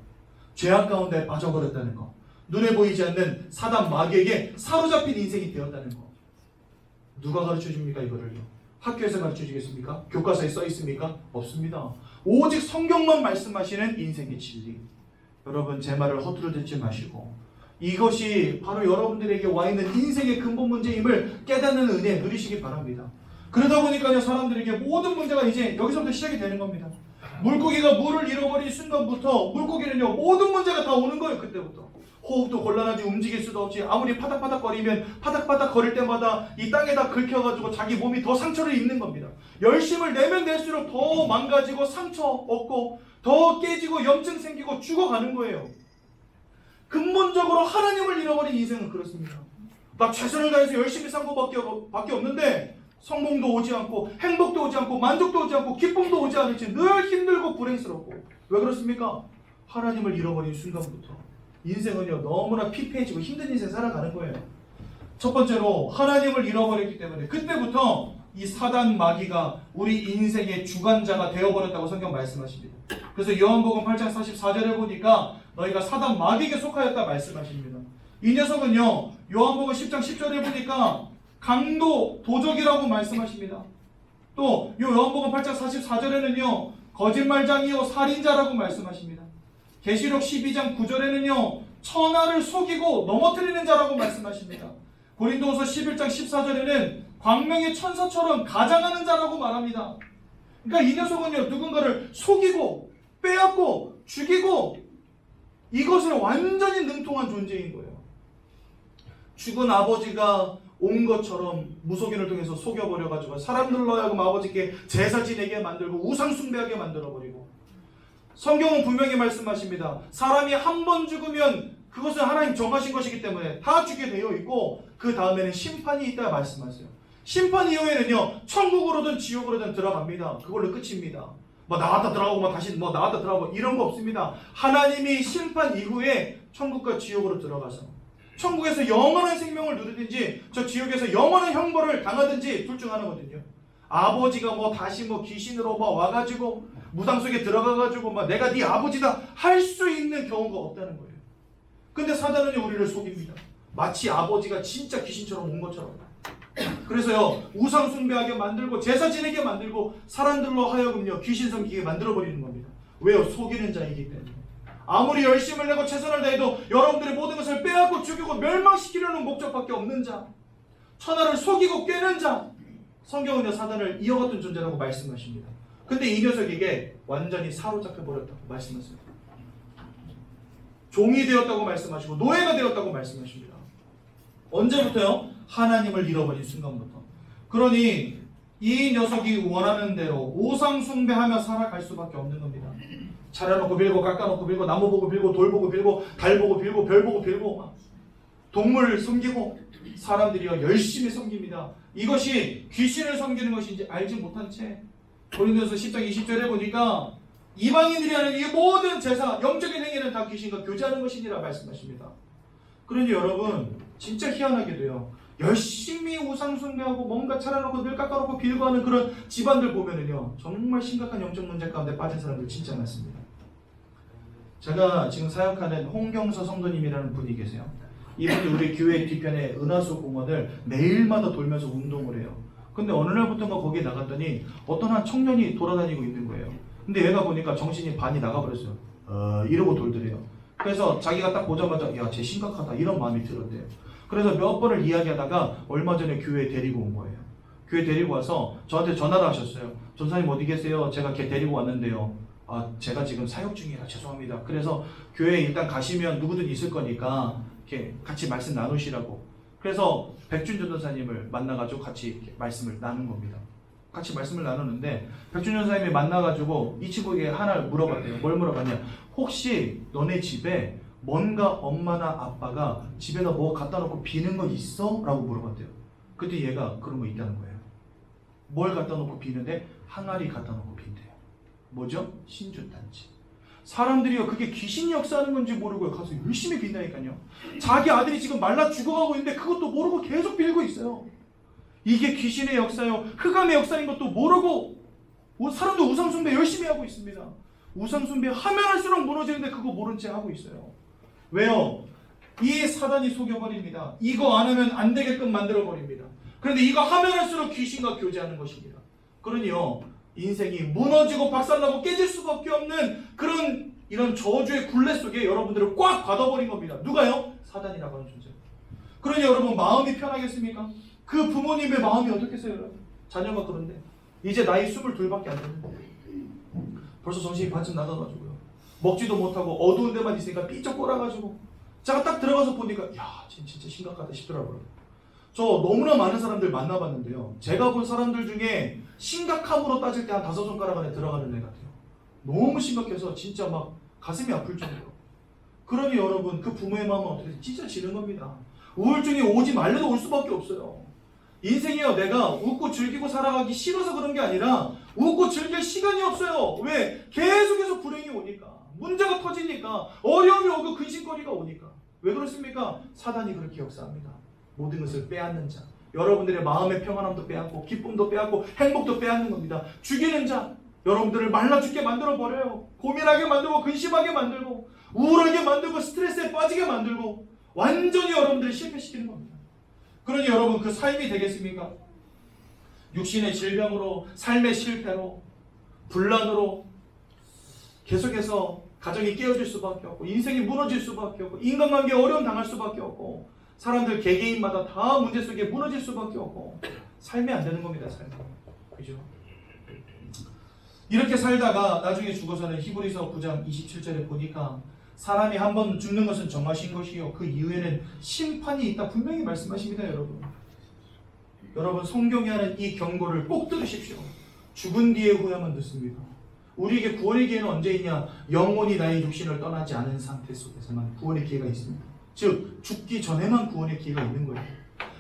죄악 가운데 빠져버렸다는 것, 눈에 보이지 않는 사단 마귀에게 사로잡힌 인생이 되었다는 거. 누가 가르쳐 줍니까 이거를요? 학교에서 가르쳐 주겠습니까? 교과서에 써 있습니까? 없습니다. 오직 성경만 말씀하시는 인생의 진리. 여러분 제 말을 허투루 듣지 마시고 이것이 바로 여러분들에게 와 있는 인생의 근본 문제임을 깨닫는 은혜 누리시기 바랍니다. 그러다 보니까요 사람들에게 모든 문제가 이제 여기서부터 시작이 되는 겁니다. 물고기가 물을 잃어버린 순간부터 물고기는요 모든 문제가 다 오는 거예요. 그때부터 호흡도 곤란하지 움직일 수도 없지 아무리 파닥파닥거리면 파닥파닥 거릴 때마다 이 땅에다 긁혀가지고 자기 몸이 더 상처를 입는 겁니다. 열심을 내면 낼수록 더 망가지고 상처 얻고 더 깨지고 염증 생기고 죽어가는 거예요. 근본적으로 하나님을 잃어버린 인생은 그렇습니다. 나 최선을 다해서 열심히 산 것밖에 없는데 성공도 오지 않고 행복도 오지 않고 만족도 오지 않고 기쁨도 오지 않을지 늘 힘들고 불행스럽고 왜 그렇습니까? 하나님을 잃어버린 순간부터 인생은요 너무나 피폐해지고 힘든 인생 살아가는 거예요. 첫 번째로 하나님을 잃어버렸기 때문에 그때부터 이 사단 마귀가 우리 인생의 주관자가 되어버렸다고 성경 말씀하십니다. 그래서 요한복음 8장 44절에 보니까 너희가 사단 마귀에게 속하였다 말씀하십니다. 이 녀석은요 요한복음 10장 10절에 보니까 강도 도적이라고 말씀하십니다. 또 요한복음 8장 44절에는요 거짓말장이요 살인자라고 말씀하십니다. 계시록 12장 9절에는요 천하를 속이고 넘어뜨리는 자라고 말씀하십니다. 고린도후서 11장 14절에는 광명의 천사처럼 가장하는 자라고 말합니다. 그러니까 이 녀석은요 누군가를 속이고 빼앗고 죽이고 이것을 완전히 능통한 존재인 거예요. 죽은 아버지가 온 것처럼 무속인을 통해서 속여버려가지고 사람들로 하여금 아버지께 제사 지내게 만들고 우상 숭배하게 만들어버리고 성경은 분명히 말씀하십니다. 사람이 한 번 죽으면 그것은 하나님 정하신 것이기 때문에 다 죽게 되어 있고 그 다음에는 심판이 있다 말씀하세요. 심판 이후에는요 천국으로든 지옥으로든 들어갑니다. 그걸로 끝입니다. 뭐 나왔다 들어가고 뭐 다시 뭐 나왔다 들어가고 이런 거 없습니다. 하나님이 심판 이후에 천국과 지옥으로 들어가서 천국에서 영원한 생명을 누리든지 저 지옥에서 영원한 형벌을 당하든지 둘 중 하나거든요. 아버지가 뭐 다시 뭐 귀신으로 막 와가지고 무당 속에 들어가가지고 막 내가 네 아버지다 할 수 있는 경우가 없다는 거예요. 근데 사단은요 우리를 속입니다. 마치 아버지가 진짜 귀신처럼 온 것처럼. 그래서요 우상 숭배하게 만들고 제사 지내게 만들고 사람들로 하여금요 귀신 섬기게 만들어버리는 겁니다. 왜요? 속이는 자이기 때문에. 아무리 열심을 내고 최선을 다해도 여러분들의 모든 것을 빼앗고 죽이고 멸망시키려는 목적밖에 없는 자, 천하를 속이고 꿰는 자, 성경은요 사단을 이어갔던 존재라고 말씀하십니다. 근데 이 녀석에게 완전히 사로잡혀버렸다고 말씀하십니다. 종이 되었다고 말씀하시고 노예가 되었다고 말씀하십니다. 언제부터요? 하나님을 잃어버린 순간부터. 그러니 이 녀석이 원하는 대로 우상 숭배하며 살아갈 수밖에 없는 겁니다. 차려놓고 빌고 깎아놓고 빌고 나무 보고 빌고 돌 보고 빌고 달 보고 빌고 별 보고 빌고 동물 섬기고 사람들이요 열심히 섬깁니다. 이것이 귀신을 섬기는 것인지 알지 못한 채 고린도서 10장 20절에 보니까 이방인들이 하는 이 모든 제사 영적인 행위는 다 귀신과 교제하는 것이니라 말씀하십니다. 그러니 여러분 진짜 희한하게도요 열심히 우상 숭배하고 뭔가 차려놓고 늘 깎아놓고 빌고 하는 그런 집안들 보면은요 정말 심각한 영적 문제 가운데 빠진 사람들 진짜 많습니다. 제가 지금 사역하는 홍경서 성도님이라는 분이 계세요. 이분이 우리 교회 뒤편에 은하수 공원을 매일마다 돌면서 운동을 해요. 근데 어느 날부터인가 거기에 나갔더니 어떤 한 청년이 돌아다니고 있는 거예요. 근데 얘가 보니까 정신이 반이 나가버렸어요. 이러고 돌더래요. 그래서 자기가 딱 보자마자 야, 쟤 심각하다 이런 마음이 들었대요. 그래서 몇 번을 이야기하다가 얼마 전에 교회에 데리고 온 거예요. 교회 데리고 와서 저한테 전화를 하셨어요. 전사님 어디 계세요? 제가 걔 데리고 왔는데요. 아, 제가 지금 사역 중이라 죄송합니다. 그래서 교회에 일단 가시면 누구든 있을 거니까 이렇게 같이 말씀 나누시라고. 그래서 백준 전도사님을 만나가지고 같이 이렇게 말씀을 나눈 겁니다. 같이 말씀을 나누는데 백준 전도사님이 만나가지고 이 친구에게 하나를 물어봤대요. 뭘 물어봤냐? 혹시 너네 집에 뭔가 엄마나 아빠가 집에다 뭐 갖다 놓고 비는 거 있어? 라고 물어봤대요. 그때 얘가 그런 거 있다는 거예요. 뭘 갖다 놓고 비는데? 항아리 갖다 놓고 빈대요. 뭐죠? 신주단지. 사람들이요 그게 귀신이 역사하는 건지 모르고 가서 열심히 빈다니까요. 자기 아들이 지금 말라 죽어가고 있는데 그것도 모르고 계속 빌고 있어요. 이게 귀신의 역사요 흑암의 역사인 것도 모르고 사람도 우상숭배 열심히 하고 있습니다. 우상숭배 하면 할수록 무너지는데 그거 모른 채 하고 있어요. 왜요? 이 사단이 속여버립니다. 이거 안 하면 안 되게끔 만들어버립니다. 그런데 이거 하면 할수록 귀신과 교제하는 것입니다. 그러니요, 인생이 무너지고 박살나고 깨질 수밖에 없는 그런 이런 저주의 굴레 속에 여러분들을 꽉 받아버린 겁니다. 누가요? 사단이라고 하는 존재. 그러니 여러분 마음이 편하겠습니까? 그 부모님의 마음이 어떻겠어요, 여러분? 자녀가 그런데 이제 나이 22밖에 안 됐는데 벌써 정신이 반쯤 나가가지고요. 먹지도 못하고 어두운 데만 있으니까 삐쩍 꼬라가지고 제가 딱 들어가서 보니까 야, 진짜 심각하다 싶더라고요. 저 너무나 많은 사람들 만나봤는데요. 제가 본 사람들 중에 심각함으로 따질 때 한 5손가락 안에 들어가는 애 같아요. 너무 심각해서 진짜 막 가슴이 아플 정도로. 그러니 여러분 그 부모의 마음은 어떻게 찢어지는 겁니다. 우울증이 오지 말래도 올 수밖에 없어요. 인생이요, 내가 웃고 즐기고 살아가기 싫어서 그런 게 아니라 웃고 즐길 시간이 없어요. 왜? 계속해서 불행이 오니까, 문제가 터지니까, 어려움이 오고 근심거리가 오니까. 왜 그렇습니까? 사단이 그렇게 역사합니다. 모든 것을 빼앗는 자, 여러분들의 마음의 평안함도 빼앗고 기쁨도 빼앗고 행복도 빼앗는 겁니다. 죽이는 자, 여러분들을 말라 죽게 만들어 버려요. 고민하게 만들고 근심하게 만들고 우울하게 만들고 스트레스에 빠지게 만들고 완전히 여러분들을 실패시키는 겁니다. 그러니 여러분 그 삶이 되겠습니까? 육신의 질병으로, 삶의 실패로, 분란으로 계속해서 가정이 깨어질 수밖에 없고 인생이 무너질 수밖에 없고 인간관계에 어려움 당할 수밖에 없고 사람들 개개인마다 다 문제 속에 무너질 수밖에 없고 삶이 안 되는 겁니다. 삶이. 그죠? 이렇게 살다가 나중에 죽어서는 히브리서 9장 27절에 보니까 사람이 한 번 죽는 것은 정하신 것이요 그 이후에는 심판이 있다 분명히 말씀하십니다. 여러분 성경이 하는 이 경고를 꼭 들으십시오. 죽은 뒤에 후회만 듣습니다. 우리에게 구원의 기회는 언제 있냐? 영혼이 나의 육신을 떠나지 않은 상태 속에서만 구원의 기회가 있습니다. 즉 죽기 전에만 구원의 기회가 있는 거예요.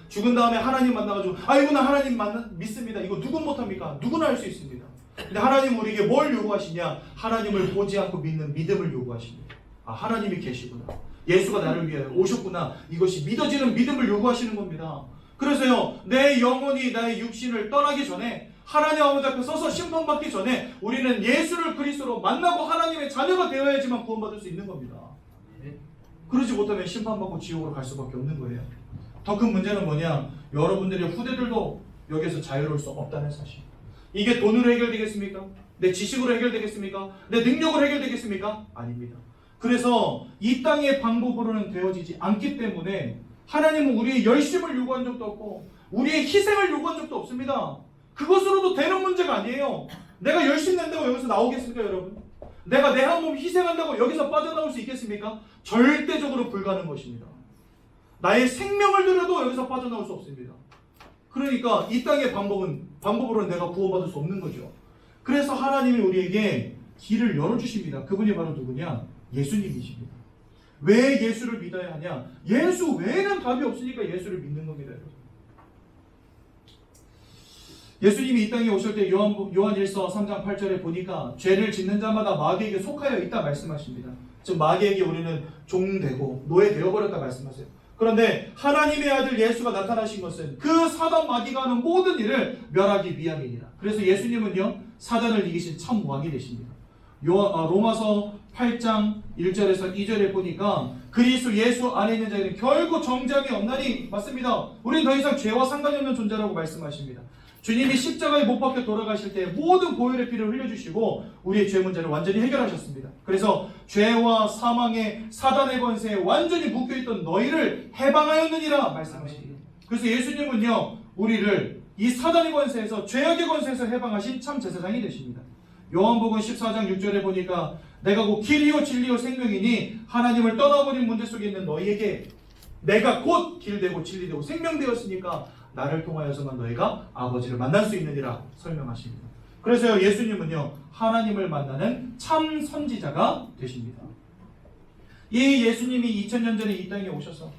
죽은 다음에 하나님 만나가지고 아이고 나 하나님 믿습니다. 이거 누구 못합니까? 누구나 할 수 있습니다. 근데 하나님 우리에게 뭘 요구하시냐? 하나님을 보지 않고 믿는 믿음을 요구하십니다. 아, 하나님이 계시구나. 예수가 나를 위하여 오셨구나. 이것이 믿어지는 믿음을 요구하시는 겁니다. 그래서요, 내 영혼이 나의 육신을 떠나기 전에 하나님 아버지 앞에 서서 심판받기 전에 우리는 예수를 그리스도로 만나고 하나님의 자녀가 되어야지만 구원받을 수 있는 겁니다. 그러지 못하면 심판받고 지옥으로 갈 수밖에 없는 거예요. 더 큰 문제는 뭐냐? 여러분들의 후대들도 여기서 자유로울 수 없다는 사실. 이게 돈으로 해결되겠습니까? 내 지식으로 해결되겠습니까? 내 능력으로 해결되겠습니까? 아닙니다. 그래서 이 땅의 방법으로는 되어지지 않기 때문에 하나님은 우리의 열심을 요구한 적도 없고 우리의 희생을 요구한 적도 없습니다. 그것으로도 되는 문제가 아니에요. 내가 열심 낸다고 여기서 나오겠습니까, 여러분? 내가 내 한 몸 희생한다고 여기서 빠져나올 수 있겠습니까? 절대적으로 불가능한 것입니다. 나의 생명을 들여도 여기서 빠져나올 수 없습니다. 그러니까 이 땅의 방법으로는 내가 구원받을 수 없는 거죠. 그래서 하나님이 우리에게 길을 열어주십니다. 그분이 바로 누구냐? 예수님이십니다. 왜 예수를 믿어야 하냐? 예수 외에는 답이 없으니까 예수를 믿는 겁니다. 예수님이 이 땅에 오실 때 요한일서 3장 8절에 보니까 죄를 짓는 자마다 마귀에게 속하여 있다 말씀하십니다. 즉 마귀에게 우리는 종되고 노예되어 버렸다 말씀하세요. 그런데 하나님의 아들 예수가 나타나신 것은 그 사단 마귀가 하는 모든 일을 멸하기 위함이니라. 그래서 예수님은요 사단을 이기신 참 왕이 되십니다. 로마서 8장 1절에서 2절에 보니까 그리스도 예수 안에 있는 자에는 결코 정죄함이 없나니 맞습니다. 우리는 더 이상 죄와 상관이 없는 존재라고 말씀하십니다. 주님이 십자가에 못 박혀 돌아가실 때 모든 보혈의 피를 흘려주시고 우리의 죄 문제를 완전히 해결하셨습니다. 그래서 죄와 사망의 사단의 권세에 완전히 묶여있던 너희를 해방하였느니라 말씀하십니다. 그래서 예수님은요 우리를 이 사단의 권세에서 죄악의 권세에서 해방하신 참 제사장이 되십니다. 요한복음 14장 6절에 보니까 내가 곧 길이요 진리요 생명이니 하나님을 떠나버린 문제 속에 있는 너희에게 내가 곧 길되고 진리되고 생명되었으니까 나를 통하여서만 너희가 아버지를 만날 수 있느니라 설명하십니다. 그래서 예수님은요 하나님을 만나는 참 선지자가 되십니다. 이 예수님이 2000년 전에 이 땅에 오셔서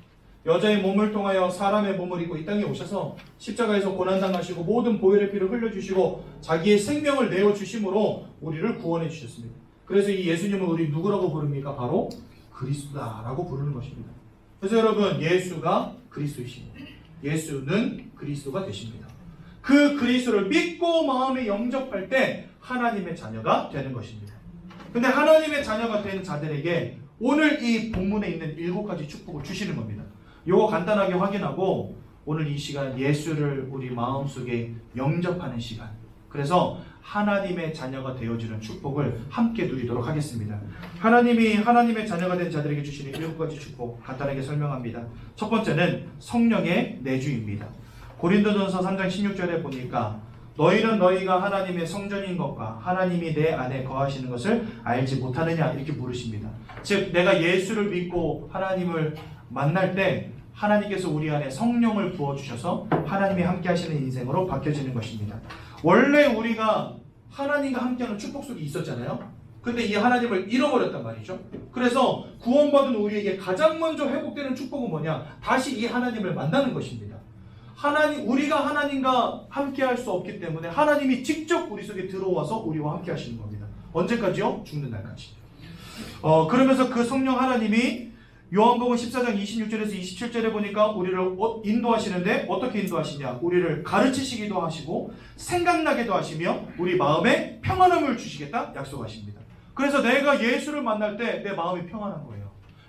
여자의 몸을 통하여 사람의 몸을 입고 이 땅에 오셔서 십자가에서 고난당하시고 모든 보혈의 피를 흘려주시고 자기의 생명을 내어주심으로 우리를 구원해 주셨습니다. 그래서 이 예수님은 우리 누구라고 부릅니까? 바로 그리스도다라고 부르는 것입니다. 그래서 여러분 예수가 그리스도이십니다. 예수는 그리스도가 되십니다. 그 그리스도를 믿고 마음에 영접할 때 하나님의 자녀가 되는 것입니다. 근데 하나님의 자녀가 된 자들에게 오늘 이 본문에 있는 7가지 축복을 주시는 겁니다. 요거 간단하게 확인하고 오늘 이 시간 예수를 우리 마음속에 영접하는 시간, 그래서 하나님의 자녀가 되어주는 축복을 함께 누리도록 하겠습니다. 하나님이 하나님의 자녀가 된 자들에게 주시는 7가지 축복 간단하게 설명합니다. 첫 번째는 성령의 내주입니다. 고린도전서 3장 16절에 보니까 너희는 너희가 하나님의 성전인 것과 하나님이 내 안에 거하시는 것을 알지 못하느냐 이렇게 물으십니다. 즉 내가 예수를 믿고 하나님을 만날 때 하나님께서 우리 안에 성령을 부어주셔서 하나님이 함께 하시는 인생으로 바뀌어지는 것입니다. 원래 우리가 하나님과 함께하는 축복 속에 있었잖아요. 근데 이 하나님을 잃어버렸단 말이죠. 그래서 구원받은 우리에게 가장 먼저 회복되는 축복은 뭐냐? 다시 이 하나님을 만나는 것입니다. 우리가 하나님과 함께 할 수 없기 때문에 하나님이 직접 우리 속에 들어와서 우리와 함께 하시는 겁니다. 언제까지요? 죽는 날까지. 그러면서 그 성령 하나님이 요한복음 14장 26절에서 27절에 보니까 우리를 인도하시는데 어떻게 인도하시냐? 우리를 가르치시기도 하시고 생각나게도 하시며 우리 마음에 평안함을 주시겠다 약속하십니다. 그래서 내가 예수를 만날 때 내 마음이 평안한 거예요.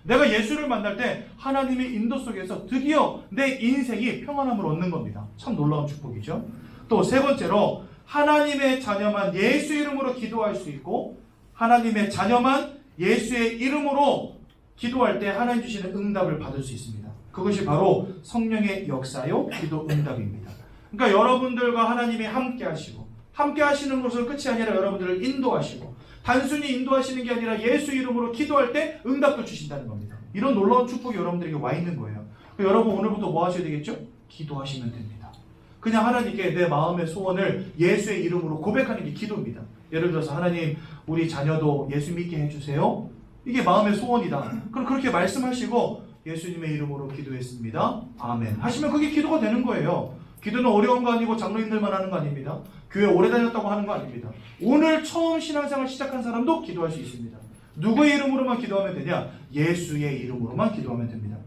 내가 예수를 만날 때 하나님의 인도 속에서 드디어 내 인생이 평안함을 얻는 겁니다. 참 놀라운 축복이죠. 또 세 번째로 하나님의 자녀만 예수 이름으로 기도할 수 있고 하나님의 자녀만 예수의 이름으로 기도할 때 하나님 주시는 응답을 받을 수 있습니다. 그것이 바로 성령의 역사요 기도 응답입니다. 그러니까 여러분들과 하나님이 함께 하시고 함께 하시는 것은 끝이 아니라 여러분들을 인도하시고 단순히 인도하시는 게 아니라 예수 이름으로 기도할 때 응답도 주신다는 겁니다. 이런 놀라운 축복이 여러분들에게 와 있는 거예요. 여러분 오늘부터 뭐 하셔야 되겠죠? 기도하시면 됩니다. 그냥 하나님께 내 마음의 소원을 예수의 이름으로 고백하는 게 기도입니다. 예를 들어서 하나님 우리 자녀도 예수 믿게 해주세요. 이게 마음의 소원이다. 그럼 그렇게 말씀하시고 예수님의 이름으로 기도했습니다. 아멘. 하시면 그게 기도가 되는 거예요. 기도는 어려운 거 아니고 장로님들만 하는 거 아닙니다. 교회 오래 다녔다고 하는 거 아닙니다. 오늘 처음 신앙생활 시작한 사람도 기도할 수 있습니다. 누구의 이름으로만 기도하면 되냐? 예수의 이름으로만 기도하면 됩니다.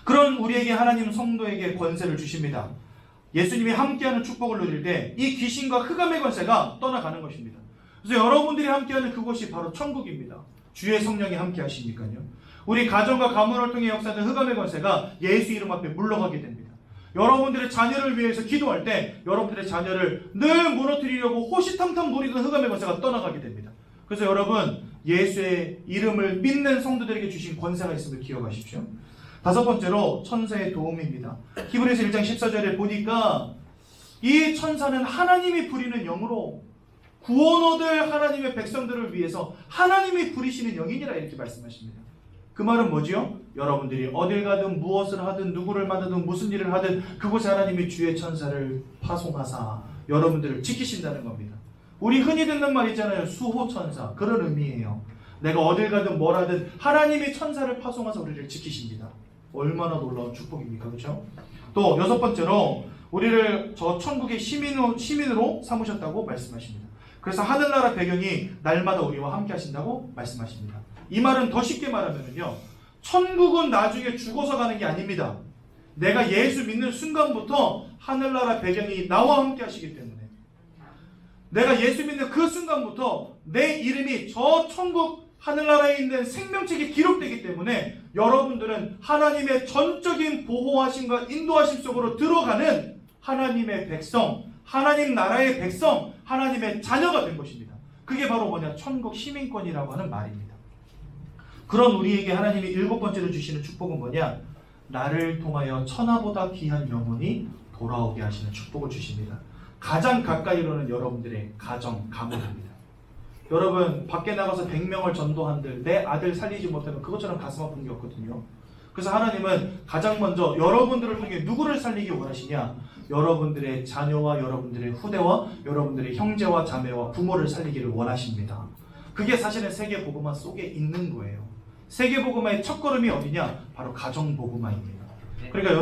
그런 우리에게 하나님 성도에게 권세를 주십니다. 예수님이 함께하는 축복을 누릴 때 이 귀신과 흑암의 권세가 떠나가는 것입니다. 그래서 여러분들이 함께하는 그곳이 바로 천국입니다. 주의 성령이 함께 하시니까요. 우리 가정과 가문을 통해 역사된 흑암의 권세가 예수 이름 앞에 물러가게 됩니다. 여러분들의 자녀를 위해서 기도할 때 여러분들의 자녀를 늘 무너뜨리려고 호시탐탐 노리던 흑암의 권세가 떠나가게 됩니다. 그래서 여러분 예수의 이름을 믿는 성도들에게 주신 권세가 있음을 기억하십시오. 다섯 번째로 천사의 도움입니다. 히브리서 1장 14절에 보니까 이 천사는 하나님이 부리는 영으로 구원 얻을 하나님의 백성들을 위해서 하나님이 부리시는 영이니라 이렇게 말씀하십니다. 그 말은 뭐지요? 여러분들이 어딜 가든 무엇을 하든 누구를 만나든 무슨 일을 하든 그곳에 하나님이 주의 천사를 파송하사 여러분들을 지키신다는 겁니다. 우리 흔히 듣는 말 있잖아요. 수호천사. 그런 의미예요. 내가 어딜 가든 뭘 하든 하나님이 천사를 파송하사 우리를 지키십니다. 얼마나 놀라운 축복입니까? 그렇죠? 또 여섯 번째로 우리를 저 천국의 시민으로 삼으셨다고 말씀하십니다. 그래서 하늘나라 배경이 날마다 우리와 함께 하신다고 말씀하십니다. 이 말은 더 쉽게 말하면요, 천국은 나중에 죽어서 가는 게 아닙니다. 내가 예수 믿는 순간부터 하늘나라 배경이 나와 함께 하시기 때문에 내가 예수 믿는 그 순간부터 내 이름이 저 천국 하늘나라에 있는 생명책에 기록되기 때문에 여러분들은 하나님의 전적인 보호하심과 인도하심 속으로 들어가는 하나님의 백성, 하나님 나라의 백성, 하나님의 자녀가 된 것입니다. 그게 바로 뭐냐? 천국 시민권이라고 하는 말입니다. 그런 우리에게 하나님이 일곱 번째로 주시는 축복은 뭐냐? 나를 통하여 천하보다 귀한 영혼이 돌아오게 하시는 축복을 주십니다. 가장 가까이로는 여러분들의 가정, 가문입니다. 여러분 밖에 나가서 100명을 전도한들 내 아들 살리지 못하면 그것처럼 가슴 아픈 게 없거든요. 그래서 하나님은 가장 먼저 여러분들을 통해 누구를 살리기 원하시냐? 여러분들의 자녀와 여러분들의 후대와 여러분들의 형제와 자매와 부모를 살리기를 원하십니다. 그게 사실은 세계복음화 속에 있는 거예요. 세계복음화의 첫걸음이 어디냐? 바로 가정복음화입니다. 그러니까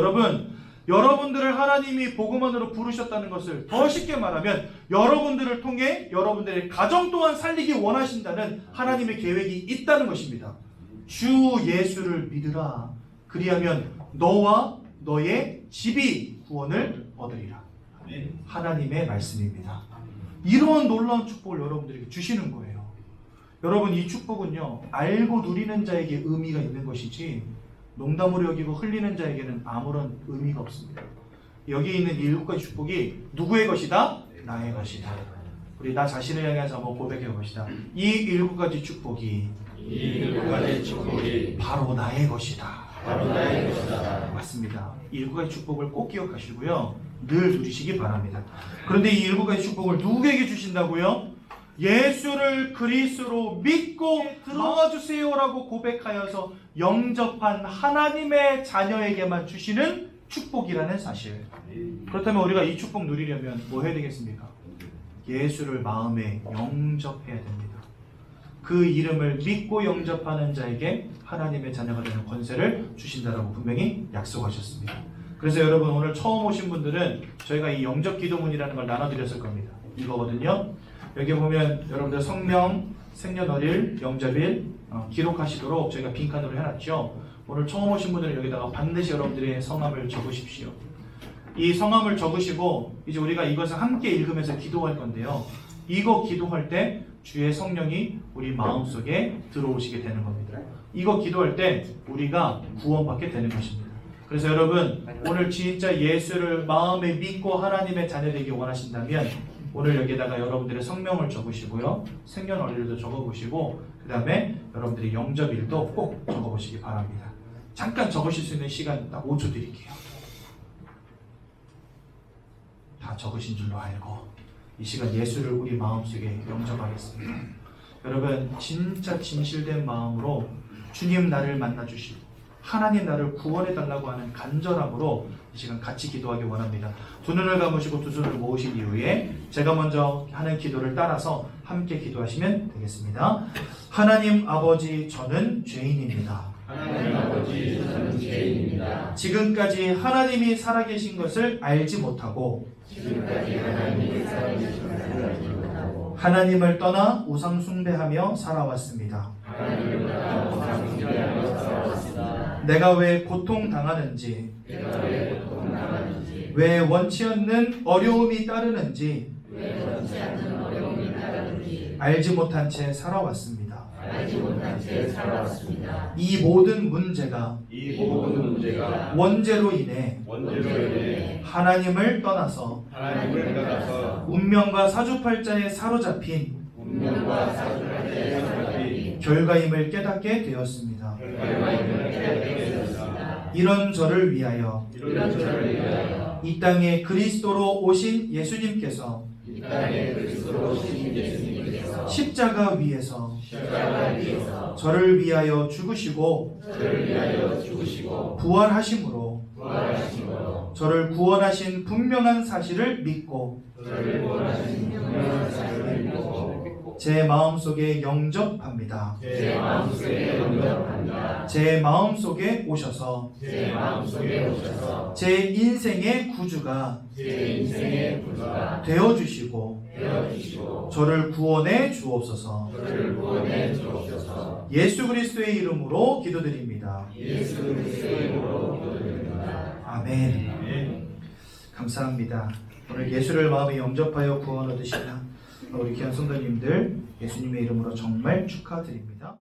여러분들을 하나님이 복음원으로 부르셨다는 것을 더 쉽게 말하면 여러분들을 통해 여러분들의 가정 또한 살리기 원하신다는 하나님의 계획이 있다는 것입니다. 주 예수를 믿으라. 그리하면 너와 너의 집이 구원을 얻으리라. 하나님의 말씀입니다. 이러한 놀라운 축복을 여러분들에게 주시는 거예요. 여러분 이 축복은요 알고 누리는 자에게 의미가 있는 것이지 농담으로 여기고 흘리는 자에게는 아무런 의미가 없습니다. 여기 있는 이 7가지 축복이 누구의 것이다? 나의 것이다. 우리 나 자신을 향해서 한번 고백해 봅시다. 이 7가지 축복이 바로 나의 것이다. 맞습니다. 이 7가지 축복을 꼭 기억하시고요. 늘 누리시기 바랍니다. 그런데 이 7가지 축복을 누구에게 주신다고요? 예수를 그리스도로 믿고 들어와 주세요라고 고백하여서 영접한 하나님의 자녀에게만 주시는 축복이라는 사실. 그렇다면 우리가 이 축복 누리려면 뭐 해야 되겠습니까? 예수를 마음에 영접해야 됩니다. 그 이름을 믿고 영접하는 자에게 하나님의 자녀가 되는 권세를 주신다라고 분명히 약속하셨습니다. 그래서 여러분 오늘 처음 오신 분들은 저희가 이 영접 기도문이라는 걸 나눠드렸을 겁니다. 이거거든요. 여기 보면 여러분들 성명, 생년월일, 영접일 기록하시도록 저희가 빈칸으로 해놨죠. 오늘 처음 오신 분들은 여기다가 반드시 여러분들의 성함을 적으십시오. 이 성함을 적으시고 이제 우리가 이것을 함께 읽으면서 기도할 건데요. 이거 기도할 때 주의 성령이 우리 마음속에 들어오시게 되는 겁니다. 이거 기도할 때 우리가 구원받게 되는 것입니다. 그래서 여러분 오늘 진짜 예수를 마음에 믿고 하나님의 자녀 되기 원하신다면 오늘 여기다가 여러분들의 성명을 적으시고요. 생년월일도 적어보시고 그 다음에 여러분들의 영접일도 꼭 적어보시기 바랍니다. 잠깐 적으실 수 있는 시간 딱 5초 드릴게요. 다 적으신 줄로 알고 이 시간 예수를 우리 마음속에 영접하겠습니다. 여러분 진짜 진실된 마음으로 주님 나를 만나주시고 하나님 나를 구원해달라고 하는 간절함으로 이 시간 같이 기도하기 원합니다. 두 눈을 감으시고 두 손을 모으신 이후에 제가 먼저 하는 기도를 따라서 함께 기도하시면 되겠습니다. 하나님 아버지 저는 죄인입니다. 하나님 아버지 저는 죄인입니다. 지금까지 하나님이 살아계신 것을 알지 못하고 하나님을 떠나 우상 숭배하며 살아왔습니다. 내가 왜 고통당하는지, 왜 원치 않는 어려움이 따르는지 알지 못한 채 살아왔습니다. 이 모든 문제가 원죄로 인해 하나님을 떠나서 운명과 사주팔자에 사로잡힌 결과임을 깨닫게 되었습니다. 이런 저를 위하여 이 땅에 그리스도로 오신 예수님께서 십자가 위에서 저를 위하여 죽으시고 부활하심으로 저를 구원하신 분명한 사실을 믿고 제 마음속에 영접합니다. 제 마음속에 오셔서 제 인생의 구주가 되어주시고 저를 구원해 주옵소서. 예수 그리스도의 이름으로 기도드립니다. 아멘. 감사합니다. 오늘 예수를 마음에 영접하여 구원 얻으시는 우리 귀한 성도님들 예수님의 이름으로 정말 축하드립니다.